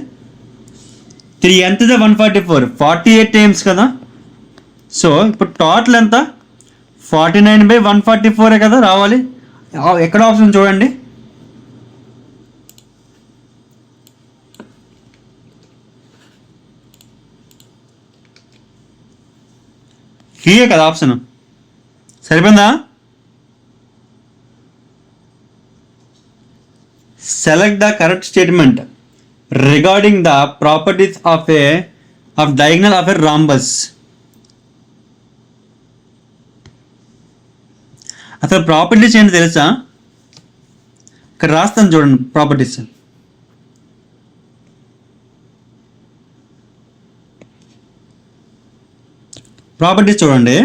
3 ఎంత? 144 48 టైమ్స్ కదా. సో ఇప్పుడు టోటల్ ఎంత? 49/144 కదా రావాలి. ఎక్కడ ఆప్షన్ చూడండి. హీయే కదా ఆప్షన్. సరిపోయిందా? Select the correct statement regarding the properties of diagonal of a rhombus. అసలు ప్రాపర్టీస్ ఏంటి తెలుసా? ఇక్కడ రాస్తాను చూడండి. ప్రాపర్టీస్ చూడండి.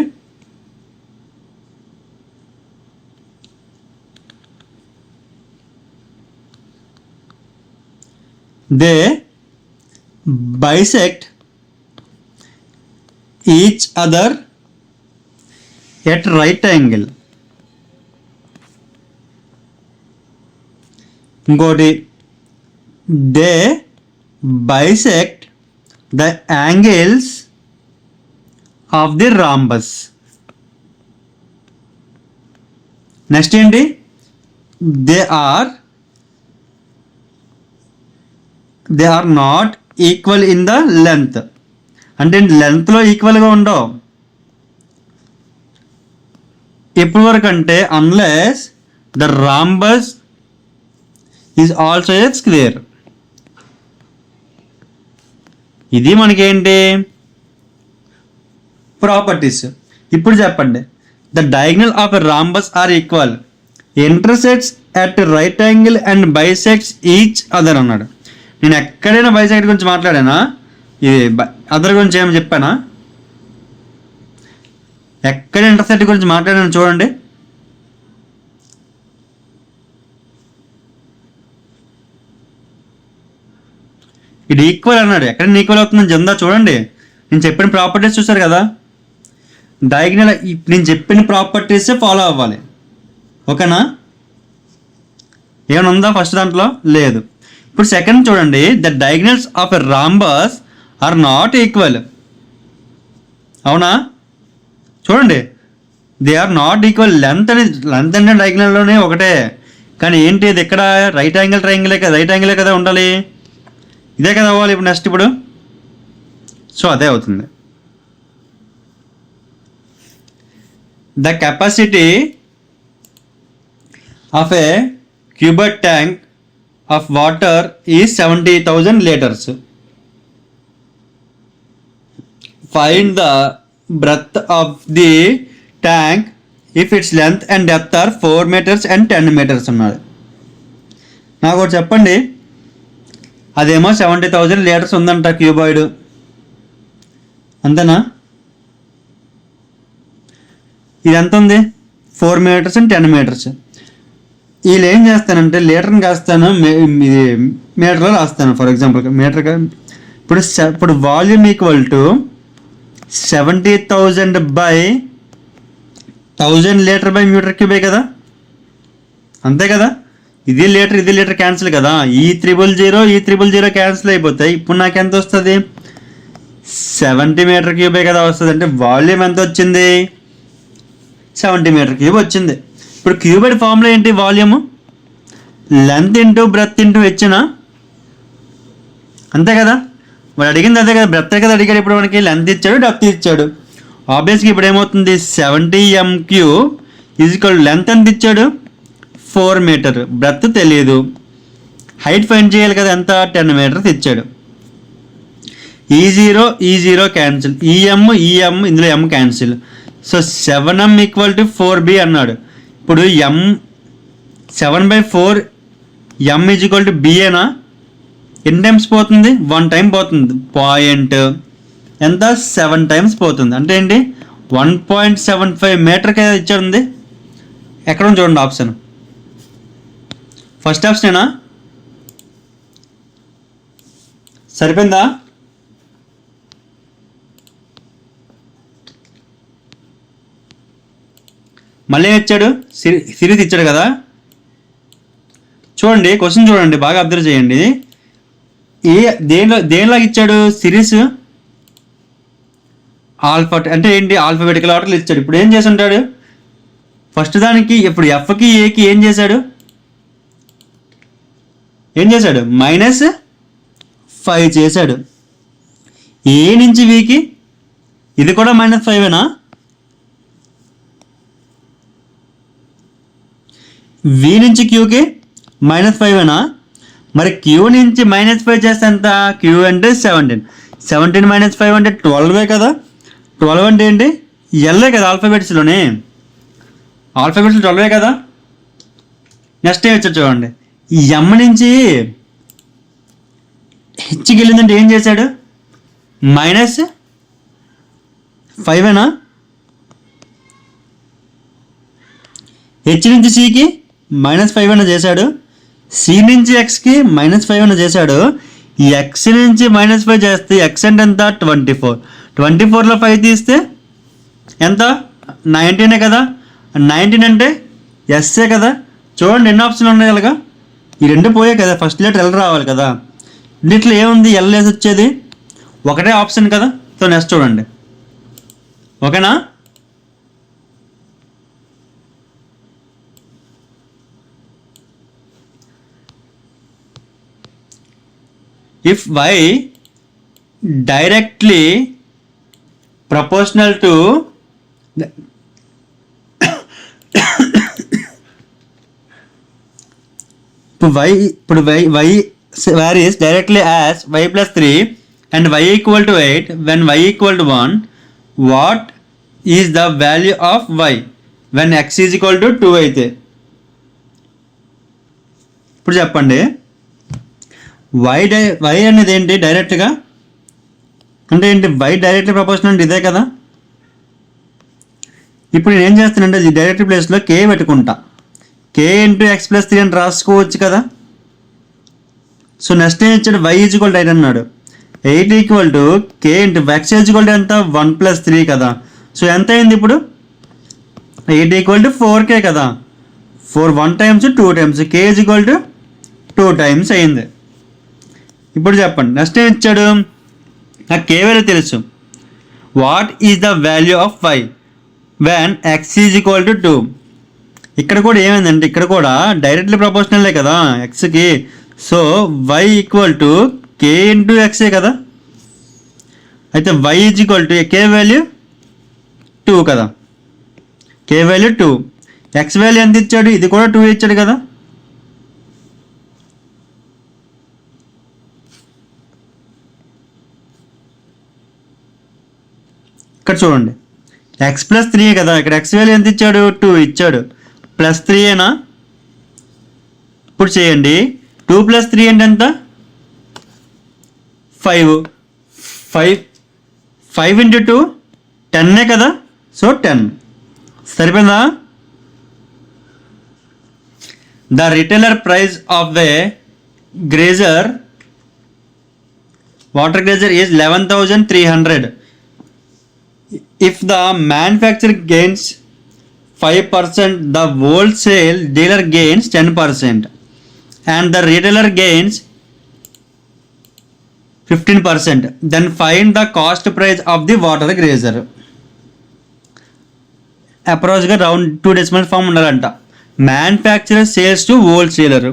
They bisect each other at right angle. ఇంకోటి they bisect the angles of the rhombus. Next ఏంటి, they are not equal in the length. అంటే లెంత్లో ఈక్వల్గా ఉండవు ఎప్పటి వరకు అంటే unless the rhombus is also a square. ఇది మనకేంటి ప్రాపర్టీస్. ఇప్పుడు చెప్పండి, the diagonal of a rhombus are equal, intersects at right angle and bisects each other అన్నాడు. నేను ఎక్కడైనా బైసెక్ట్ గురించి మాట్లాడానా, ఇది అదర్ గురించి ఏమి చెప్పానా? ఎక్కడ ఇంటర్సెక్ట్ గురించి మాట్లాడాను చూడండి. ఇది ఈక్వల్ అన్నాడు, ఎక్కడ ఈక్వల్ అవుతుందని చెందా చూడండి. నేను చెప్పిన ప్రాపర్టీస్ చూసారు కదా, డయాగ్నల్ నేను చెప్పిన ప్రాపర్టీసే ఫాలో అవ్వాలి. ఓకేనా? ఏమైనా ఉందా ఫస్ట్ దాంట్లో? లేదు. ఇప్పుడు సెకండ్ చూడండి, the diagonals of a rhombus are not equal. అవునా? చూడండి, they are not equal. Length అంటే డయాగ్నల్లోనే ఒకటే, కానీ ఏంటి ఇది ఎక్కడ రైట్ యాంగిల్ ట్రయాంగిలే కదా, రైట్ యాంగిలే కదా ఉండాలి, ఇదే కదా అవ్వాలి. ఇప్పుడు నెక్స్ట్ ఇప్పుడు సో అదే అవుతుంది. The capacity of a cubed tank of water is 70,000 litres. Find the breadth of the tank if its length and depth are 4 meters and 10 meters అన్నాడు. నాకు ఒకటి చెప్పండి, అదేమో 70,000 లీటర్స్ ఉందంట క్యూబాయిడ్, అంతేనా? ఇది ఎంత ఉంది? 4 meters and 10 meters. వీళ్ళు ఏం చేస్తానంటే లీటర్ని కాస్తాను, ఇది మీటర్లో రాస్తాను. ఫర్ ఎగ్జాంపుల్ మీటర్గా ఇప్పుడు volume equal to 70,000 by 1000 litre by metre క్యూబే కదా, అంతే కదా? ఇది లీటర్ క్యాన్సిల్ కదా, ఈ 000 క్యాన్సిల్ అయిపోతాయి. ఇప్పుడు నాకు ఎంత వస్తుంది? 70 మీటర్ క్యూబే కదా వస్తుంది. అంటే వాల్యూమ్ ఎంత వచ్చింది? 70 మీటర్ క్యూబ్ వచ్చింది. ఇప్పుడు క్యూబెడ్ ఫార్ములా ఏంటి? Volume length into breadth into హెచ్నా, అంతే కదా? వాడు అడిగింది అదే కదా, బ్రెత్ కదా అడిగాడు. ఇప్పుడు మనకి లెంత్ ఇచ్చాడు, డెప్త్ ఇచ్చాడు. ఆబ్వియస్గా ఇప్పుడు ఏమవుతుంది, 70 m³ ఈజ్వల్ లెంత్ ఎంత ఇచ్చాడు? 4 మీటర్. బ్రెత్ తెలియదు, హైట్ ఫైండ్ చేయాలి కదా, ఎంత? 10 మీటర్స్ ఇచ్చాడు. ఈ జీరో క్యాన్సిల్, ఈఎం ఇందులో ఎం క్యాన్సిల్. సో 7m = 4b అన్నాడు. ఇప్పుడు m 7/4 m = b ఏనా? ఎన్ని టైమ్స్ పోతుంది? 1 టైం పోతుంది. పాయింట్ ఎంత? 7 టైమ్స్ పోతుంది. అంటే ఏంటి? 1.75 మీటర్కి ఇచ్చాడు. ఎక్కడ ఉంది చూడండి ఆప్షన్, ఫస్ట్ ఆప్షనేనా? సరిపోయిందా? మళ్ళీ ఇచ్చాడు, సిరీస్ ఇచ్చాడు కదా. చూడండి క్వశ్చన్ చూడండి, బాగా అబ్జర్వ్ చేయండి. దేనిలాగా ఇచ్చాడు? సిరీస్ ఆల్ఫా అంటే ఏంటి? ఆల్ఫాబెటికల్ ఆర్డర్లు ఇచ్చాడు. ఇప్పుడు ఏం చేసి ఉంటాడు? ఫస్ట్ దానికి ఇప్పుడు ఎఫ్కి ఏకి ఏం చేశాడు? -5 చేశాడు. ఏ నుంచి వీకి ఇది కూడా -5ఏనా? వి నుంచి క్యూకి -5ఏనా? మరి క్యూ నుంచి -5 చేస్తే ఎంత? క్యూ అంటే 17 -5 అంటే 12 కదా. 12 అంటే ఏంటి? ఎల్ఏ కదా, ఆల్ఫాబెట్స్లోనే 12 కదా. నెక్స్ట్ ఏం వచ్చాడు చూడండి, ఈ ఎమ్ నుంచి హెచ్కి వెళ్ళిందంటే ఏం చేశాడు? -5ఏనా? హెచ్ నుంచి సికి -5 అన్న చేశాడు, సి నుంచి ఎక్స్కి -5 అన్న చేశాడు. ఎక్స్ నుంచి -5 చేస్తే ఎక్స్ అంటే ఎంత? 24. 24లో 5 తీస్తే ఎంత? 19 కదా. 19 అంటే ఎస్ఏ కదా. చూడండి ఎన్ని ఆప్షన్లు ఉన్నాయి అలాగా. ఈ రెండు పోయాయి కదా, ఫస్ట్ లెటర్ ఎల్ రావాలి కదా. దీంట్లో ఏముంది, ఎల్ వేసి వచ్చేది ఒకటే ఆప్షన్ కదా. సో నెక్స్ట్ చూడండి, ఓకేనా. If y directly proportional to ఇప్పుడు y varies directly as y plus 3 and y equal to 8 when y equal to 1, what is the value of y when x is equal to 2 అయితే. ఇప్పుడు చెప్పండి, y అనేది ఏంటి డైరెక్ట్గా అంటే ఏంటి, y directly proportional అంటే ఇదే కదా. ఇప్పుడు నేను ఏం చేస్తానంటే ఈ డైరెక్ట్ ప్లేస్లో k పెట్టుకుంటా, k ఇంటూ ఎక్స్ ప్లస్ 3 అని రాసుకోవచ్చు కదా. సో నెక్స్ట్ ఏం ఇచ్చాడు, y ఈజ్వల్ టు 8 అన్నాడు. 8 equal to k into x equal to ఎంత 1 ప్లస్ 3 కదా. సో ఎంత అయింది ఇప్పుడు, 8 ఈక్వల్ టు 4k కదా. 4 1 times 2 times k equal to 2 times అయింది. ఇప్పుడు చెప్పండి నెక్స్ట్ ఏం ఇచ్చాడు, నాకు k వాల్యూ తెలుసు. What is the value of y when x is equal to 2. ఇక్కడ కూడా ఏమైందంటే ఇక్కడ కూడా డైరెక్ట్లీ ప్రపోర్షనలే కదా ఎక్స్కి. So y equal to k into ఎక్సే కదా. అయితే y is equal to k value 2 కదా, k వాల్యూ 2, x వాల్యూ ఎంత ఇచ్చాడు, ఇది కూడా 2 ఇచ్చాడు కదా. ఇక్కడ చూడండి x ప్లస్ 3 కదా, ఇక్కడ x వాల్యూ ఎంత ఇచ్చాడు 2 ఇచ్చాడు, ప్లస్ 3 ఏనా. ఇప్పుడు చేయండి 2 ప్లస్ 3 అంటే ఎంత 5 ఇంటూ 2 10 కదా. సో 10 సరిపోయిందా. The retailer price of the గ్రేజర్ water గ్రేజర్ is 11,300. If the manufacturer gains 5%, the wholesale dealer gains 10% and the retailer gains 15%. Then find the cost price of the water grazer. Approximately round 2 decimal form ఉండాలంట. Manufacturer sales to wholesaler,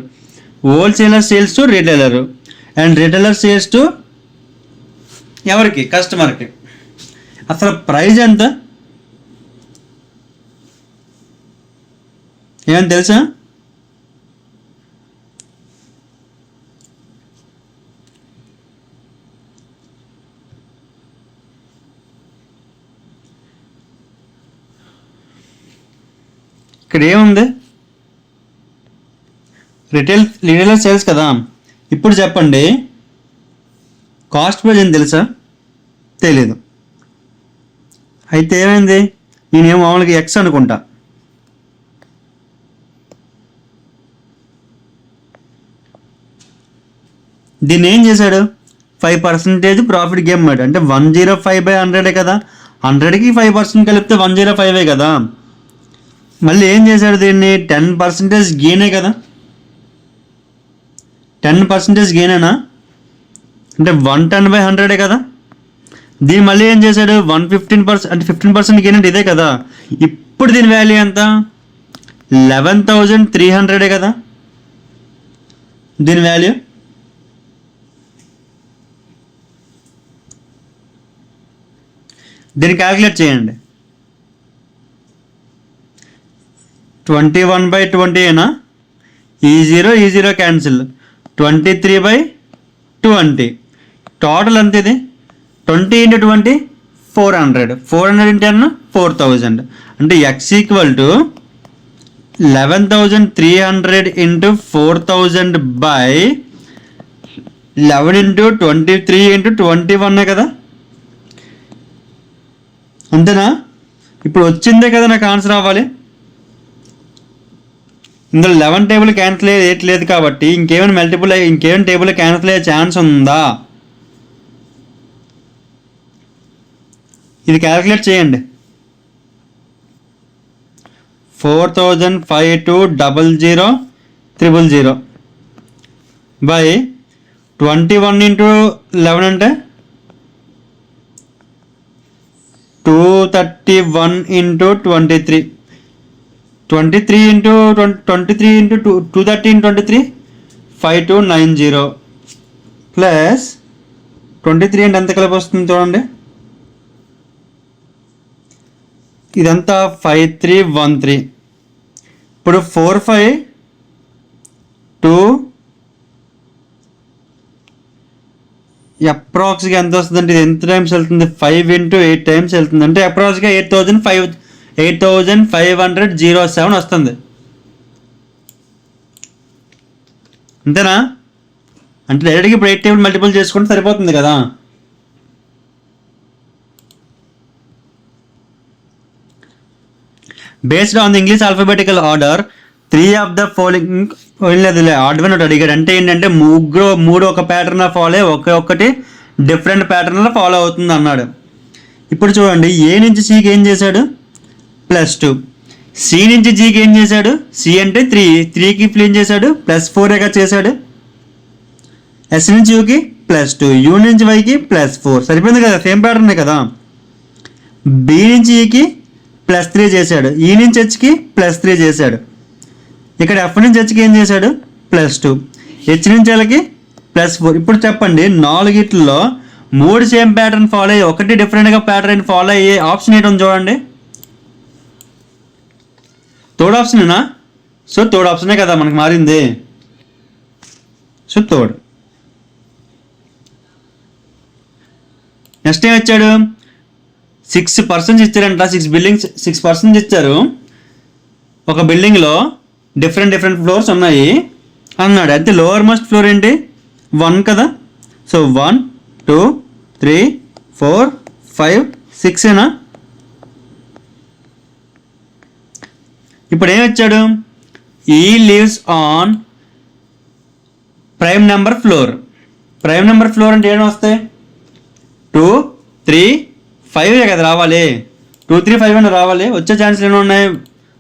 wholesaler sales to retailer and retailer sales to ఎవరికి, కస్టమర్కి. అసలు praise ఎంత ఏమని తెలుసా, ఇక్కడ ఏముంది, retailer sales కదా. ఇప్పుడు చెప్పండి కాస్ట్ ప్రైజ్ ఏం తెలుసా, తెలీదు. అయితే ఏమైంది, నేనేమో మామూలుగా ఎక్స్ అనుకుంటా, దీన్ని ఏం చేశాడు 5% ప్రాఫిట్ గేమ్ మాట అంటే 105/100 కదా. 100కి 5% కలిపితే 105 కదా. మళ్ళీ ఏం చేశాడు, దీన్ని 10% గెయినే కదా. 10% గెయినేనా అంటే 110/100 కదా. దీన్ని మళ్ళీ ఏం చేశాడు 115% అంటే 15% గెయిన్ అంటే ఇదే కదా. ఇప్పుడు దీని వాల్యూ ఎంత 11,300 కదా దీని వాల్యూ. దీన్ని క్యాలిక్యులేట్ చేయండి. 21/20 ఏనా, ఈ జీరో క్యాన్సిల్, 23/20 టోటల్ ఎంత ఇది 20 × 20 400, 400 × 10 4000 అంటే x ఈక్వల్ టు 11,300 × 4000 బై 11 × 23 × 21 కదా. అంతేనా. ఇప్పుడు వచ్చిందే కదా నాకు ఆన్సర్ అవ్వాలి. ఇందులో 11 టేబుల్ క్యాన్సిల్ అయ్యేట్లేదు కాబట్టి ఇంకేమైనా టేబుల్ క్యాన్సిల్ అయ్యే ఛాన్స్ ఉందా, ఇది క్యాలిక్యులేట్ చేయండి. 4,000 5,200 000 బై 21 ఇంటూ 11 అంటే 231 into 23 23 into 23 into 230 into 23 5290 plus 23 అంటే ఎంత కలిపి వస్తుంది చూడండి, ఇదంతా 5313. ఇప్పుడు 452 అప్రాక్స్గా ఎంత వస్తుందంటే ఇది ఎంత టైమ్స్ వెళ్తుంది, 5 ఇంటూ 8 టైమ్స్ వెళ్తుంది, అంటే అప్రాక్స్గా 8507 వస్తుంది. అంతేనా? అంటే డైరెక్ట్గా ఇప్పుడు 8 టేబుల్ మల్టిపుల్ చేసుకుంటే సరిపోతుంది కదా. Based on the English alphabetical order 3 of the following order ఒకటి అడిగాడు. అంటే ఏంటంటే మూడు ఒక ప్యాటర్న్ ఫాలో ఒక్కొక్కటి డిఫరెంట్ ప్యాటర్న్లో ఫాలో అవుతుంది అన్నాడు. ఇప్పుడు చూడండి, ఏ నుంచి సికి ఏం చేశాడు, +2. సి నుంచి జీకి ఏం చేశాడు, సి అంటే 3కి ఏం చేశాడు, +4గా చేశాడు. ఎస్ నుంచి యూకి +2, యూ నుంచి వైకి +4. సరిపోయింది కదా, సేమ్ ప్యాటర్నే కదా. బి నుంచి ఈకి +3 చేశాడు, ఈ నుంచి హెచ్కి +3 చేశాడు. ఇక్కడ ఎఫ్ నుంచి హెచ్కి ఏం చేశాడు, +2, హెచ్ నుంచి ఎల్కి +4. ఇప్పుడు చెప్పండి, 4 3 సేమ్ ప్యాటర్న్ ఫాలో అయ్యి ఒకటి డిఫరెంట్గా ప్యాటర్న్ ఫాలో అయ్యే ఆప్షన్ ఏంటో చూడండి. థర్డ్ ఆప్షనేనా? సో థర్డ్ ఆప్షనే కదా మనకు మారింది. So third. నెక్స్ట్ ఏం ఇచ్చాడు, 6% ఇచ్చారంట. 6% ఇచ్చారు. ఒక బిల్డింగ్లో డిఫరెంట్ ఫ్లోర్స్ ఉన్నాయి అన్నాడు. అయితే లోవర్ మోస్ట్ ఫ్లోర్ ఏంటి, 1 కదా. సో 1 2 3 4 5 6ఏనా. ఇప్పుడు ఏమి ఇచ్చాడు, ఈ leaves on prime number floor. Prime number floor అంటే ఏమైనా వస్తాయి, 2 3 5 కదా రావాలి. 2 3 5 అని రావాలి. వచ్చే ఛాన్సులు ఏమైనా ఉన్నాయి,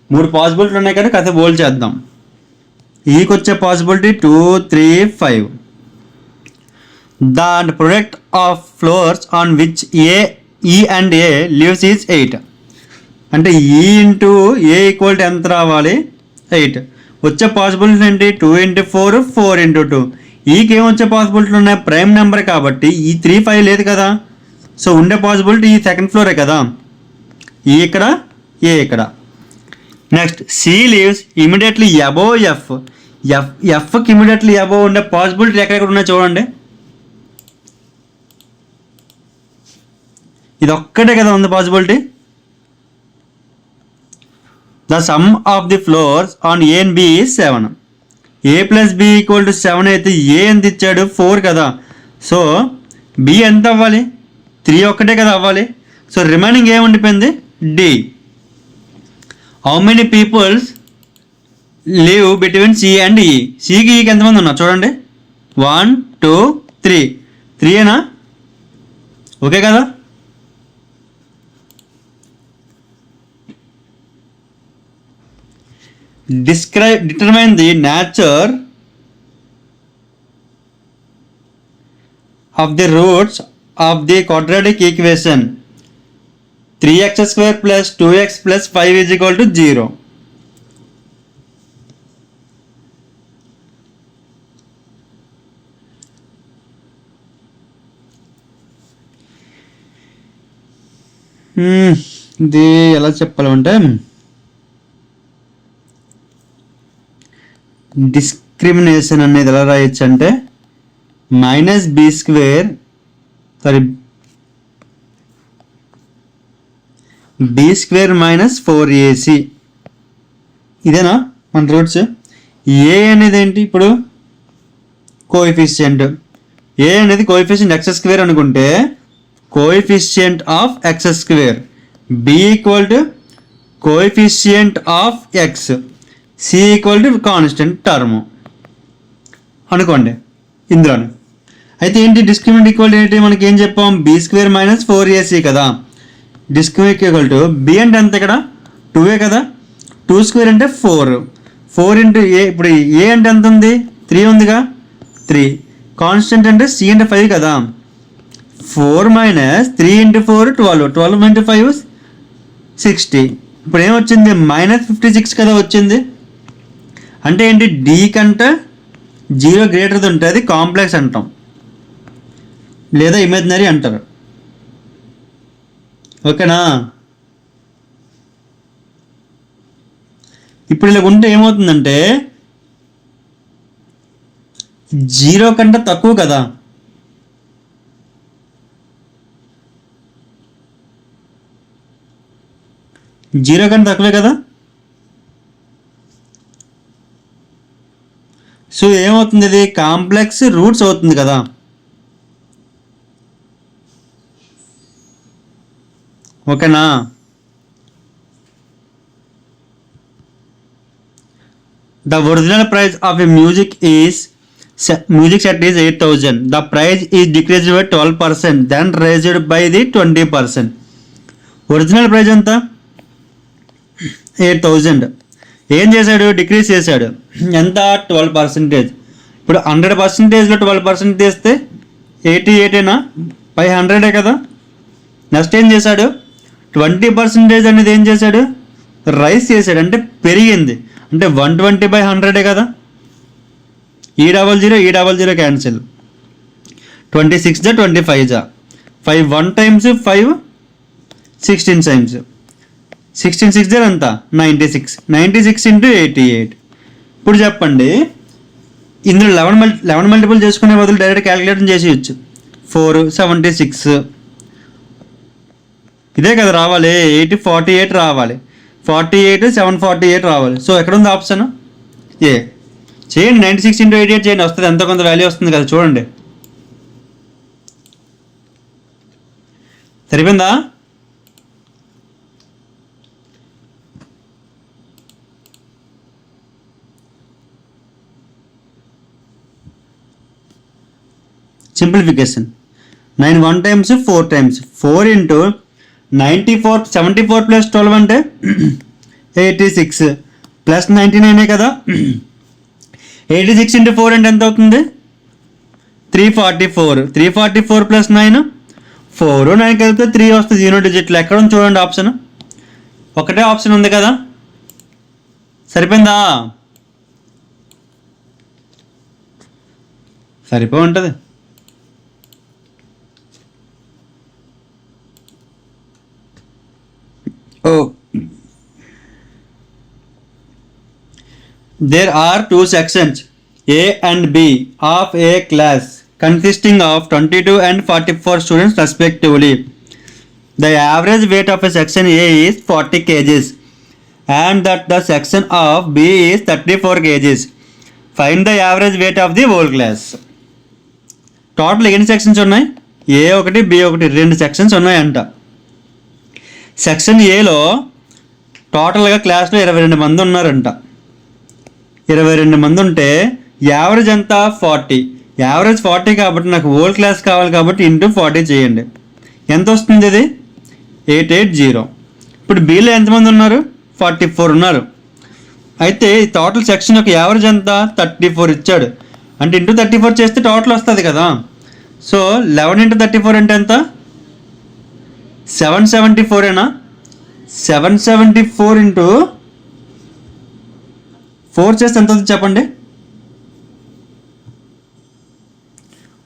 3 పాసిబిలిటీలు ఉన్నాయి కదా. కథ బోల్ చేద్దాం. ఈకి వచ్చే possibility 2 3 5. The product of floors on which ఈ అండ్ ఏ లీవ్స్ ఈజ్ 8. అంటే ఈ ఇంటూ ఏ ఈక్వల్ టు ఎంత రావాలి, 8. వచ్చే పాసిబిలిటీ ఏంటి, 2 ఇంటూ 4 4 ఇంటూ 2. ఈకి ఏమొచ్చే పాసిబిలిటీలు ఉన్నాయి, ప్రైమ్ నెంబర్ కాబట్టి ఈ 3 5 లేదు కదా. సో ఉండే పాసిబిలిటీ ఈ సెకండ్ ఫ్లోరే కదా. ఈ ఇక్కడ, ఏ ఇక్కడ. Next C lives immediately above F. ఎఫ్కి ఇమీడియట్లీ అబోవ్ ఉండే పాసిబిలిటీ ఎక్కడెక్కడ ఉన్నాయి చూడండి. ఇది ఒక్కటే కదా ఉంది possibility. The sum of the floors on A and B is 7. A plus B equal to 7 అయితే ఏ ఎంత ఇచ్చాడు, 4 కదా. సో బి ఎంత అవ్వాలి, 3 ఒక్కటే కదా అవ్వాలి. సో రిమైనింగ్ ఏముండిపోయింది, D. How many peoples live between C and E. సికి ఈకి ఎంతమంది ఉన్నారు చూడండి, 1 2 3. 3ఏనా, ఓకే కదా. Determine the nature of the roots of the quadratic equation 3x² + 2x + 5 = 0. ఇది ఎలా చెప్పాలంటే, డిస్క్రిమినేషన్ అనేది ఎలా రాయొచ్చు అంటే -b² సారీ b² - 4ac. ఇదేనా మన రూట్స్. ఏ అనేది ఏంటి, ఇప్పుడు కోఎఫిషియంట్. ఏ అనేది కోఎఫిషియంట్ x² అనుకుంటే coefficient of x². b = coefficient of x. C = constant term అనుకోండి ఇందులోనే. అయితే ఏంటి డిస్క్రిమినెంట్ ఈక్వల్ ఏంటి, మనకి ఏం చెప్పాం, b² - 4ac కదా. డిస్క్రిమినెంట్ = b అంటే ఎంత, ఇక్కడ 2 కదా. 2² అంటే 4. 4 ఇంటూ ఏ. ఇప్పుడు ఏ అంటే ఎంత ఉంది, 3 ఉందిగా. 3. కాన్స్టెంట్ అంటే సి అంటే 5 కదా. 4 మైనస్ 3 ఇంటూ 4 12, 12 ఇంటూ 5 60. ఇప్పుడు ఏమొచ్చింది, -56 కదా వచ్చింది. అంటే ఏంటి, డి కంటే 0 గ్రేటర్ ఉంటే అది కాంప్లెక్స్ అంటాం, లేదా ఇమాజినరీ అంటారు. ఓకేనా. ఇప్పుడు ఇలా ఉంటే ఏమవుతుందంటే 0 కంటే తక్కువ కదా. జీరో కంటే తక్కువే కదా. సో ఏమవుతుంది, ఇది కాంప్లెక్స్ రూట్స్ అవుతుంది కదా. ఓకేనా. The original price of a music set is 8,000. The price is decreased by 12%, then raised by the 20%. Original price ఎంత, 8,000. ఏం చేశాడు, డిక్రీజ్ చేశాడు. ఎంత, 12%. ఇప్పుడు 100%లో 12% తీస్తే 88ఏనా, 500 కదా. నెక్స్ట్ ఏం చేశాడు, 20% అనేది ఏం చేశాడు, రైస్ చేశాడు, అంటే పెరిగింది. అంటే 120/100 కదా. ఈ 00 క్యాన్సిల్, 26 జా 25 జా 5 1 times 5 16 times 16 6 జా ఎంత, 96 ఇంటూ 88. ఇప్పుడు చెప్పండి, ఇందులో 11 మల్టిపుల్ చేసుకునే బదులు డైరెక్ట్ క్యాలిక్యులేషన్ చేసేయచ్చు. 476 ఇదే కదా రావాలి, 848 రావాలి, 48 748 రావాలి. సో ఎక్కడ ఉంది ఆప్షన్, ఏ. చేయండి, 96 ఇంటూ 88 చేయండి, వస్తుంది, ఎంతో కొంత వాల్యూ వస్తుంది కదా, చూడండి. సరిపోయిందా. Simplification, 9 1 times 4 times 4 into 94 74 plus 12 అంటే 86 ప్లస్ 99 కదా. 86 ఇంటూ 4 అంటే ఎంత అవుతుంది, 344 ప్లస్ 9 4 9 కలిపితే 3 వస్తుంది. 0 డిజిట్లు ఎక్కడ ఉంది చూడండి, ఆప్షన్ ఒకటే ఆప్షన్ ఉంది కదా. సరిపోయిందా, సరిపో ఉంటుంది. There are two sections A and B of a class consisting of 22 and 44 students respectively. The average weight of a section A is 40 kgs and that the section of B is 34 kgs. Find the average weight of the whole class. Total ఎన్ని sections ఉన్నాయి, A1 B1 2 sections ఉన్నాయంట. Section ఏలో టోటల్గా క్లాస్లో 22 మంది ఉన్నారంట. 22 మంది ఉంటే యావరేజ్ ఎంత, 40. యావరేజ్ 40 కాబట్టి నాకు హోల్ క్లాస్ కావాలి కాబట్టి ఇంటూ 40 చేయండి, ఎంత వస్తుంది, ఇది 880. ఇప్పుడు బీలో ఎంతమంది ఉన్నారు, 44 ఉన్నారు. అయితే టోటల్ సెక్షన్ యొక్క యావరేజ్ ఎంత, 34 ఇచ్చాడు, అంటే ఇంటూ 34 చేస్తే టోటల్ వస్తుంది కదా. సో 11 ఇంటూ 34 అంటే ఎంత, 774ఏనా. 774 ఇంటూ 4 చేస్తే ఎంత అవుతుంది చెప్పండి,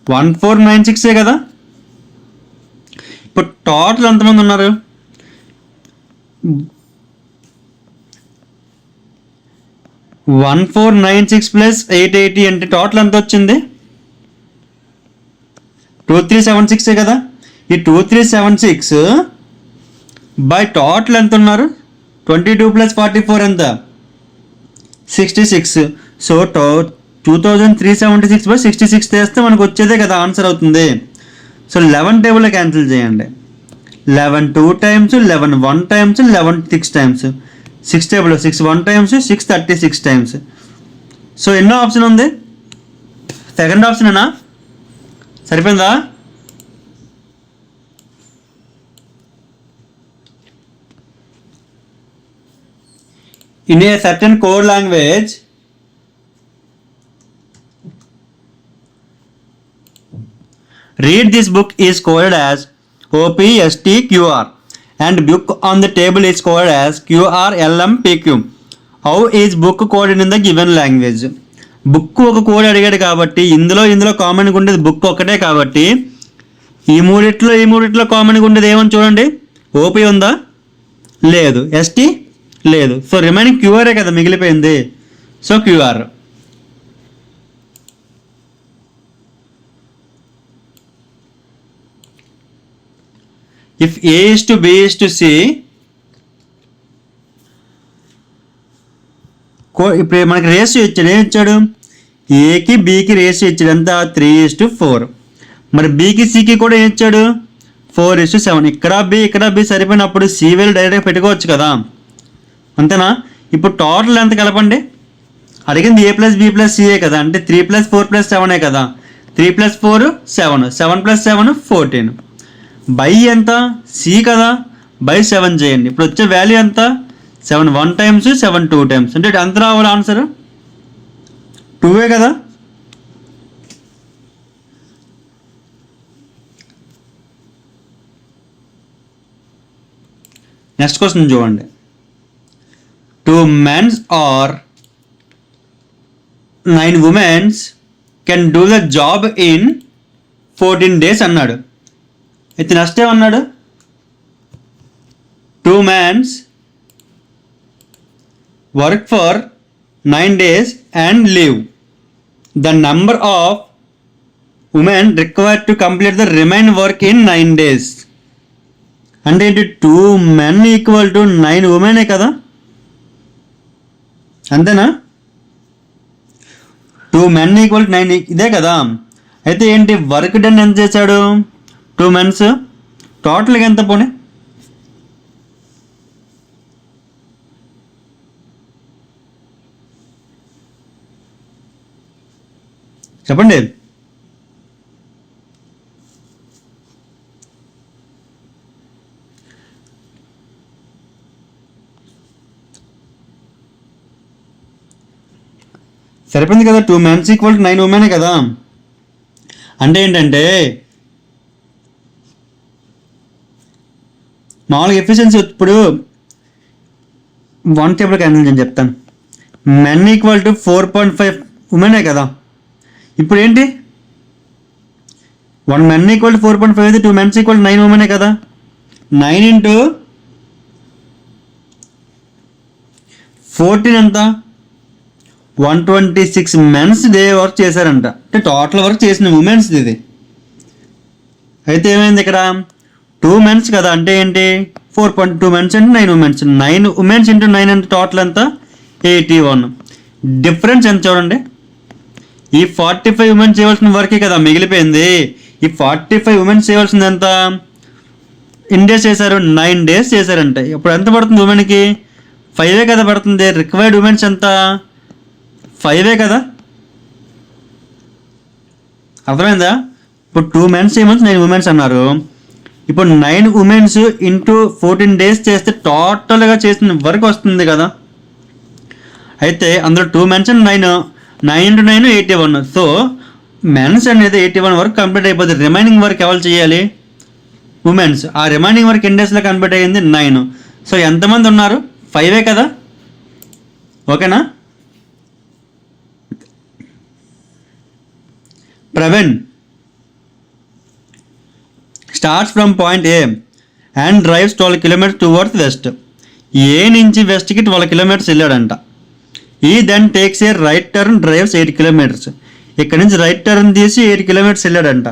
1496 కదా. ఇప్పుడు టోటల్ ఎంతమంది ఉన్నారు, 1496 ప్లస్ 880 అంటే టోటల్ ఎంత వచ్చింది, 2376 కదా. ఈ 2376 బై టోటల్ ఎంత ఉన్నారు, 22 ప్లస్ 44 ఎంత, 66. సో 2376 బై 66 చేస్తే మనకు వచ్చేదే కదా ఆన్సర్ అవుతుంది. సో 11 టేబుల్లో క్యాన్సిల్ చేయండి, 11 2 times 11 1 times 11 6 times 6 టేబుల్లో 6 1 times 6 36 times. సో ఎన్నో ఆప్షన్ ఉంది, సెకండ్ ఆప్షనేనా. సరిపోయిందా. In a certain code language, Read this book is coded as OPSTQR and book on the table is coded as QRLMPQ. How is book coded in the given language? Book ఒక code అడిగాడు కాబట్టి ఇందులో కామన్గా ఉండేది book ఒకటే కాబట్టి ఈ మూడిట్లో కామన్గా ఉండేది ఏమని చూడండి. ఓపీ ఉందా? లేదు. ఎస్టీ లేదు. సో రిమైనింగ్ క్యూఆర్ఏ కదా మిగిలిపోయింది. So QR. If A is to B is to C, ఇప్పుడు మనకి రేషియో ఇచ్చాడు. ఏం ఇచ్చాడు? ఏకి బికి రేషియో ఇచ్చాడు. ఎంత? 3:4. మరి బికి సికి కూడా ఏం ఇచ్చాడు? 4:7. ఇక్కడ బి సరిపోయినప్పుడు సి వేలు డైరెక్ట్గా పెట్టుకోవచ్చు కదా, అంతేనా? ఇప్పుడు టోటల్ ఎంత కలపండి. అడిగింది ఏ ప్లస్ బి ప్లస్ సిఏ కదా, అంటే 3 + 4 + 7 కదా. 3 + 4 7, 7 + 7 14. బై ఎంత? సి కదా, బై 7 చేయండి. ఇప్పుడు వచ్చే వాల్యూ ఎంత? 7 1 టైమ్స్, 7 2 టైమ్స్. అంటే ఎంత రావాలి ఆన్సర్? 2 కదా. నెక్స్ట్ క్వశ్చన్ చూడండి. 2 men or 9 women can do the job in 14 days అన్నాడు. అయితే నెక్స్ట్ ఏమన్నాడు? 2 men work for 9 days and leave. The number of women required to complete the remaining work in 9 days. అంటే ఏంటి? 2 men = 9 women కదా, అంతేనా? 2 men = 9 ఇదే కదా. అయితే ఏంటి? వర్క్ డన్ ఎంత చేశాడు? 2 men. టోటల్గా ఎంత పోనీ? చెప్పండి. సరిపోయింది కదా. 2 men = 9 women కదా. అంటే ఏంటంటే మామూలుగా ఎఫిషియన్సీ ఇప్పుడు 1 టేబుల్ క్యాన్సిల్ నేను చెప్తాను. men = 4.5 ఉమెనే కదా. ఇప్పుడు ఏంటి? 1 men = 4.5 అయితే 2 men = 9 ఉమెనే కదా. 9 × 14 ఎంత? 126 మెన్స్ డే వర్క్ చేశారంట. అంటే టోటల్ వర్క్ చేసిన ఉమెన్స్ ఇది. అయితే ఏమైంది ఇక్కడ? 2 men కదా, అంటే ఏంటి? 4.2 men అంటే 9 women. 9 women × 9 అంటే టోటల్ ఎంత? 81. డిఫరెన్స్ ఎంత చూడండి. ఈ 45 women చేయవలసిన వర్కే కదా మిగిలిపోయింది. ఈ 45 women చేయవలసింది ఎంత? ఎన్ని డేస్ చేశారు? 9 days చేశారంట. ఇప్పుడు ఎంత పడుతుంది ఉమెన్కి? 5 కదా పడుతుంది. రిక్వైర్డ్ ఉమెన్స్ ఎంత? 5 కదా. అర్థమైందా? ఇప్పుడు 2 men చేయమని 9 women అన్నారు. ఇప్పుడు 9 women × 14 days చేస్తే టోటల్గా చేసిన వర్క్ వస్తుంది కదా. అయితే అందులో 2 men 9 × 9 81. సో మెన్స్ అనేది 81 వరకు కంప్లీట్ అయిపోతుంది. రిమైనింగ్ వర్క్ ఎవరు చేయాలి? ఉమెన్స్. ఆ రిమైనింగ్ వర్క్ ఎన్ని డేస్లో కంప్లీట్ అయ్యింది? 9. సో ఎంతమంది ఉన్నారు? 5 కదా. ఓకేనా? Praveen starts from point A and drives 12 kilometers towards west. A నుంచి వెస్ట్కి 12 kilometers వెళ్ళాడంట. He then takes a right turn, drives 8 kilometers. ఇక్కడ నుంచి రైట్ టర్న్ తీసి 8 kilometers వెళ్ళాడంట.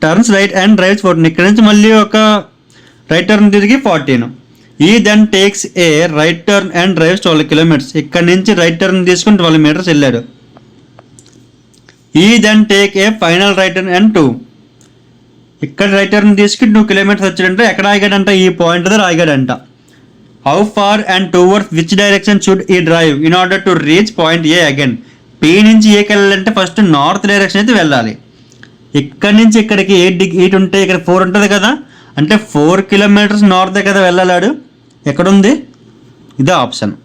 Turns right and drives 14. ఇక్కడ నుంచి మళ్ళీ ఒక రైట్ టర్న్ తిరిగి 14. E then takes a right turn and drives 12 kilometers. ఇక్కడ నుంచి రైట్ టర్న్ తీసుకుని 12 meters వెళ్ళాడు. E then take a final right turn and 2. ఇక్కడ రైట్ టర్న్ తీసుకుని 2 kilometers వచ్చాడంటే ఎక్కడ ఆగాడంట? ఈ పాయింట్ దగ్గర ఆగాడంట. How far and towards which direction should he drive in order to reach point A again? P నుంచి ఏకి వెళ్ళాలంటే ఫస్ట్ నార్త్ డైరెక్షన్ అయితే వెళ్ళాలి. ఇక్కడ నుంచి ఇక్కడికి 8 ఉంటే ఇక్కడ 4 ఉంటుంది కదా, అంటే 4 kilometers నార్త్ కదా వెళ్ళాడు. ఎక్కడుంది? ఇదే ఆప్షన్.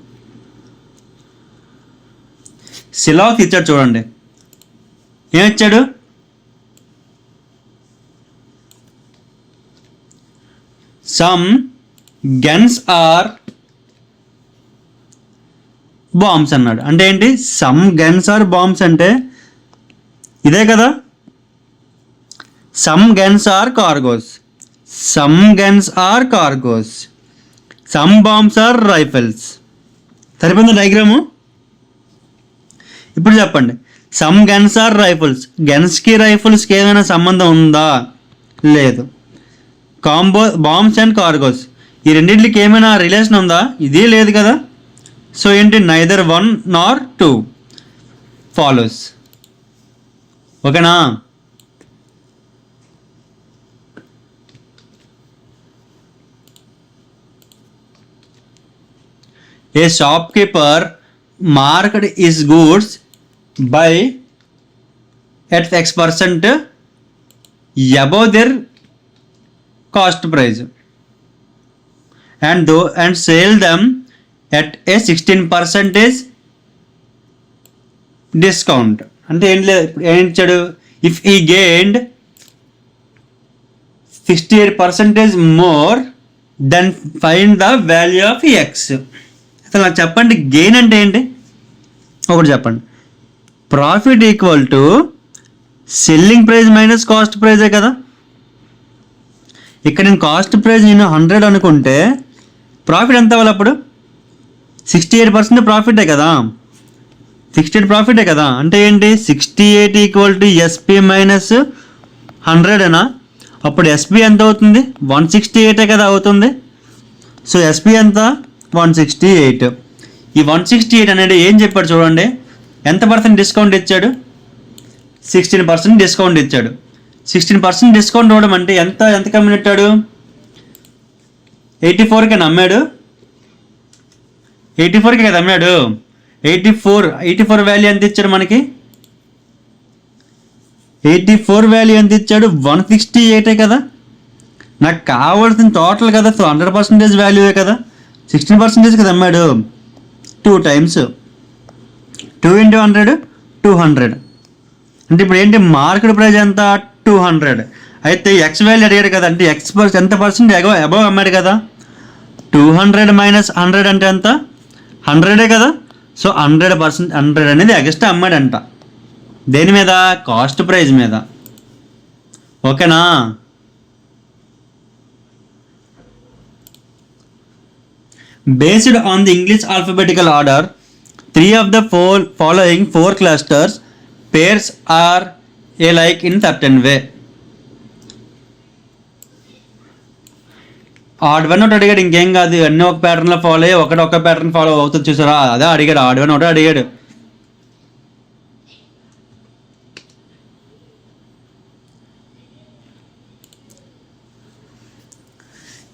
సిలాక్ ఇచ్చాడు చూడండి. ఏమిచ్చాడు? సమ్ గన్స్ ఆర్ బాంబ్స్ అన్నాడు. అంటే ఏంటి? సమ్ గన్స్ ఆర్ బాంబ్స్ అంటే ఇదే కదా. Some guns are cargos, some guns are cargos, some bombs are rifles. సరిపోయింది డయాగ్రాము. ఇప్పుడు చెప్పండి, సమ్ గన్స్ ఆర్ రైఫిల్స్, గన్స్కి రైఫిల్స్కి ఏమైనా సంబంధం ఉందా? లేదు. బాంబ్స్ అండ్ కార్గోస్, ఈ రెండింటికి ఏమైనా రిలేషన్ ఉందా? ఇది లేదు కదా. సో ఏంటి? నైదర్ వన్ నార్ టూ ఫాలోస్. ఓకేనా? A shopkeeper marked his goods by at X% above their cost price and sell them at a 16% discount. అంటే ఏం ఇచ్చాడు? If he gained 68% more than find the value of X. అసలు నాకు చెప్పండి, gain అంటే ఏంటి? ఒకటి చెప్పండి. Profit equal to selling price minus cost ప్రైజే కదా. ఇక్కడ నేను కాస్ట్ ప్రైస్ నేను 100 అనుకుంటే ప్రాఫిట్ ఎంత అవ్వాలి అప్పుడు? 68% ప్రాఫిటే కదా. 68 ప్రాఫిటే కదా. అంటే ఏంటి? 68 ఈక్వల్ టు ఎస్పీ మైనస్ 100 అప్పుడు ఎస్పీ ఎంత అవుతుంది? 168 కదా అవుతుంది. సో ఎస్పీ ఎంత? 168. ఈ 168 అనేది ఏం చెప్పాడు చూడండి. ఎంత పర్సెంట్ డిస్కౌంట్ ఇచ్చాడు? 16% డిస్కౌంట్ ఇచ్చాడు. 16% డిస్కౌంట్ ఇవ్వడం అంటే ఎంత కమ్మినట్టాడు? 84కి అమ్మాడు. 84కి కదా అమ్మాడు. 84 వాల్యూ ఎంత ఇచ్చాడు మనకి? 84 వాల్యూ ఎంత ఇచ్చాడు? 168 కదా. నాకు కావాల్సిన టోటల్ కదా. సో 100% వాల్యూవే కదా. 16% కదా అమ్మాడు. 2 times 2 into 100 200. అంటే ఇప్పుడు ఏంటి? మార్కెట్ ప్రైస్ ఎంత? 200. అయితే ఎక్స్ వాల్యూ అడిగాడు కదా. అంటే ఎక్స్ ఎంత పర్సెంట్ అబవ్ అమ్మాడు కదా. 200 మైనస్ 100 అంటే ఎంత? 100 కదా. సో 100% 100 అనేది ఎక్స్ట్రా అమ్మాడంట. దేని మీద? కాస్ట్ ప్రైస్ మీద. ఓకేనా? Based on the English alphabetical order, 3 of the following 4 clusters pairs are alike in certain way. Odd one ఒకటి అడిగాడు, ఇంకేం కాదు. అన్నీ ఒక ప్యాటర్న్లో ఫాలో అయ్యి ఒక ప్యాటర్న్ ఫాలో అవుతుంది చూసారా. అదే అడిగాడు. ఆడ్ వన్ ఒకటి అడిగాడు.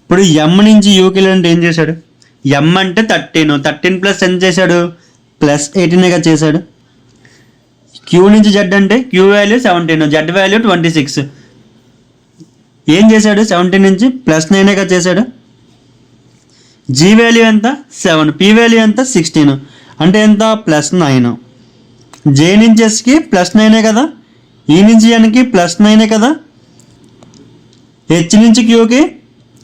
ఇప్పుడు ఎమ్ నుంచి యూకి వెళ్ళండి. ఏం చేశాడు? ఎమ్ అంటే 13 ప్లస్ ఎంత చేశాడు? +18గా చేశాడు. క్యూ నుంచి జెడ్ అంటే క్యూ వాల్యూ 17, జెడ్ వాల్యూ 26. ఏం చేశాడు? 17 నుంచి +9గా చేశాడు. జీ వాల్యూ ఎంత? 7. పీ వాల్యూ ఎంత? 16. అంటే ఎంత? +9. జే నుంచి ఎస్కి +9 కదా. ఈ నుంచి ఎన్కి +9 కదా. హెచ్ నుంచి క్యూకి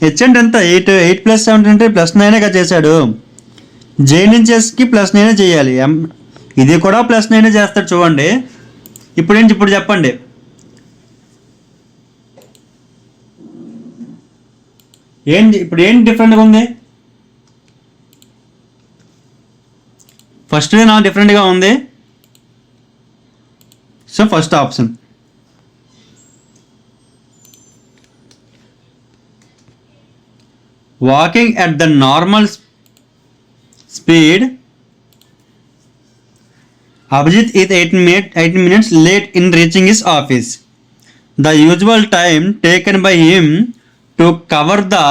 హెచ్ అంటే ఎంత? 8 + 7 అంటే +9గా చేశాడు. జే నుంచి ఎస్కి +9 చేయాలి. ఇది కూడా +9 చేస్తాడు చూడండి. ఇప్పుడు చెప్పండి. ఇప్పుడు ఏంటి డిఫరెంట్గా ఉంది? ఫస్ట్ నా డిఫరెంట్గా ఉంది. So first option. Walking at the normal speed, Abhijit is 8 minutes late in reaching his office. The usual time taken by him to cover the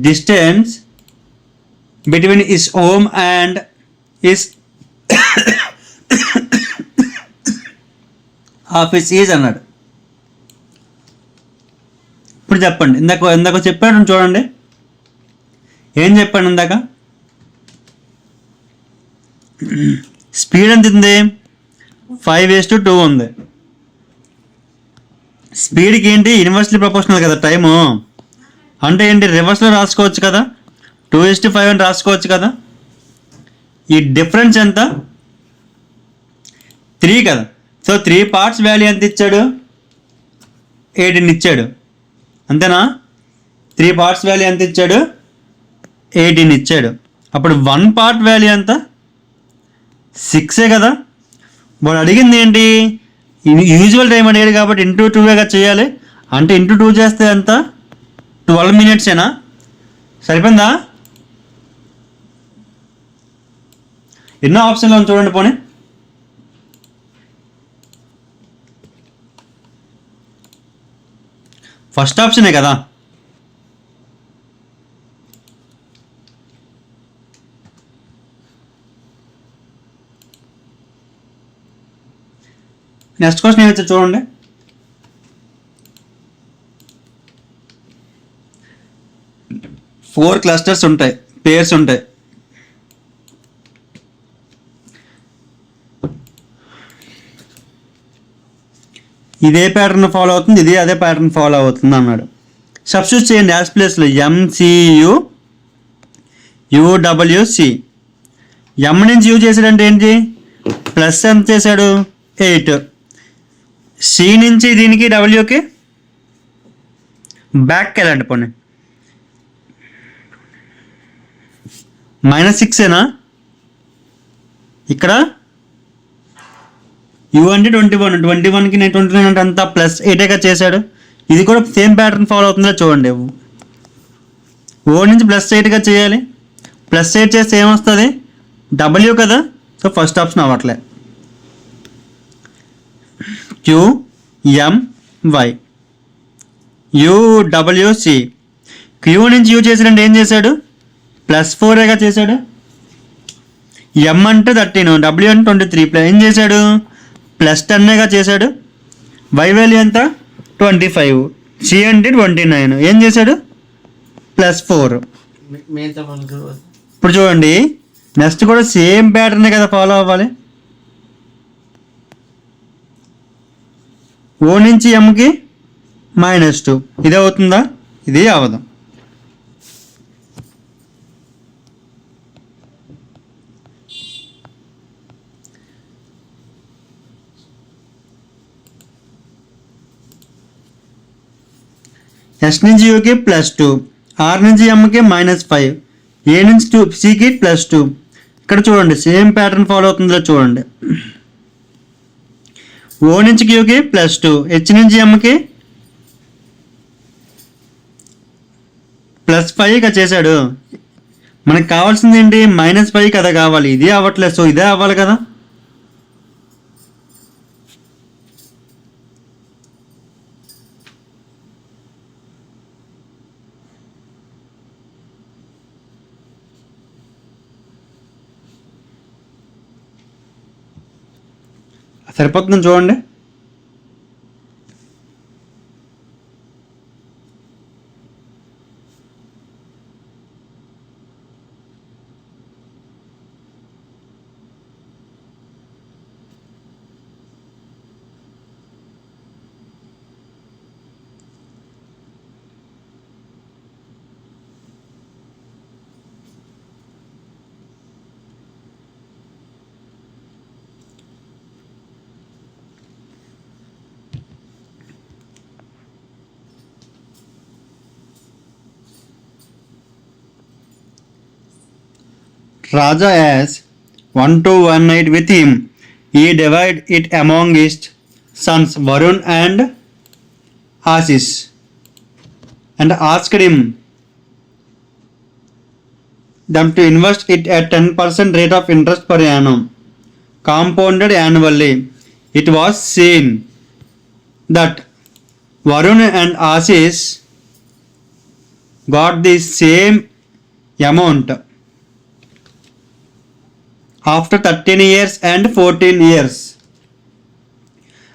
distance between his home and his office is అన్నాడు. ఇప్పుడు చెప్పండి. ఇందాక చెప్పాడు చూడండి. ఏం చెప్పాడు ఇందాక? Speed ఎంత ఉంది? 5:2 ఉంది. స్పీడ్కి ఏంటి ఇన్వర్స్లీ ప్రపోర్షనల్ కదా టైము. అంటే ఏంటి రివర్స్లో రాసుకోవచ్చు కదా, 2:5 అని రాసుకోవచ్చు కదా. ఈ డిఫరెన్స్ ఎంత? 3 కదా. సో 3 పార్ట్స్ వాల్యూ ఎంత ఇచ్చాడు? 18 ఇచ్చాడు, అంతేనా. 3 పార్ట్స్ వాల్యూ ఎంత ఇచ్చాడు? 18 ఇచ్చాడు. అప్పుడు 1 పార్ట్ వాల్యూ ఎంత? 6 కదా. వాడు అడిగింది ఏంటి? యూజువల్ టైం అడిగాడు కాబట్టి ఇంటూ 2గా చేయాలి. అంటే ఇంటూ 2 చేస్తే ఎంత? 12 మినిట్సేనా? సరిపోయిందా? ఎన్నో ఆప్షన్లో ఉంది చూడండి పోనీ. ఫస్ట్ ఆప్షనే కదా. నెక్స్ట్ క్వశ్చన్ ఏమైతే చూడండి. ఫోర్ క్లస్టర్స్ ఉంటాయి, పేర్స్ ఉంటాయి. ఇదే ప్యాటర్న్ ఫాలో అవుతుంది, ఇది అదే ప్యాటర్న్ ఫాలో అవుతుంది అన్నాడు. సబ్స్టిట్యూట్ చేయండి యాజ్ ప్లేస్లో. ఎంసియు యుడబ్ల్యూసి. ఎం నుంచి యూ చేశాడంటే ఏంటి? ప్లస్ ఎంత చేశాడు? 8. సి నుంచి దీనికి డబ్ల్యూకి బ్యాక్కి వెళ్ళండి పోనీ. -6ఏనా ఇక్కడ? యూ అంటే 21, 21కి 29 అంటే అంతా +8గా చేశాడు. ఇది కూడా సేమ్ ప్యాటర్న్ ఫాలో అవుతుందో చూడండి. ఓ నుంచి +8గా చేయాలి. +8 చేస్తే ఏమొస్తుంది? డబ్ల్యూ కదా. సో ఫస్ట్ ఆప్షన్ అవ్వట్లే. QMY UWC. క్యూ నుంచి యూ చేసాడంటే ఏం చేశాడు? +4గా చేశాడు. ఎం అంటే 13, డబ్ల్యూ అంటే 23, ఏం చేశాడు? +10గా చేశాడు. వై వాల్యూ ఎంత? 25. సి అంటే 29, ఏం చేశాడు? +4. ఇప్పుడు చూడండి, నెక్స్ట్ కూడా సేమ్ ప్యాటర్నే కదా ఫాలో అవ్వాలి. ఓ నుంచి ఎంకి -2, ఇదే అవుతుందా? ఇది అవదు. ఎస్ నుంచి యూకి +2, ఆర్ నుంచి ఎంకి -5, ఏ నుంచి 2 సికి +2. ఇక్కడ చూడండి సేమ్ ప్యాటర్న్ ఫాలో అవుతుందో చూడండి. ఓ నుంచి క్యూకి +2, హెచ్ నుంచి ఎంకి +5గా చేశాడు. మనకు కావాల్సింది ఏంటి? -5 కదా కావాలి. ఇది అవ్వట్లేదు, సో ఇదే అవ్వాలి కదా. సరిపోతుందని చూడండి. Raja has 1 to 1 with him. He divided it among his sons Varun and Ashish and asked them to invest it at 10% rate of interest per annum, compounded annually. It was seen that Varun and Ashish got the same amount after 13 years and 14 years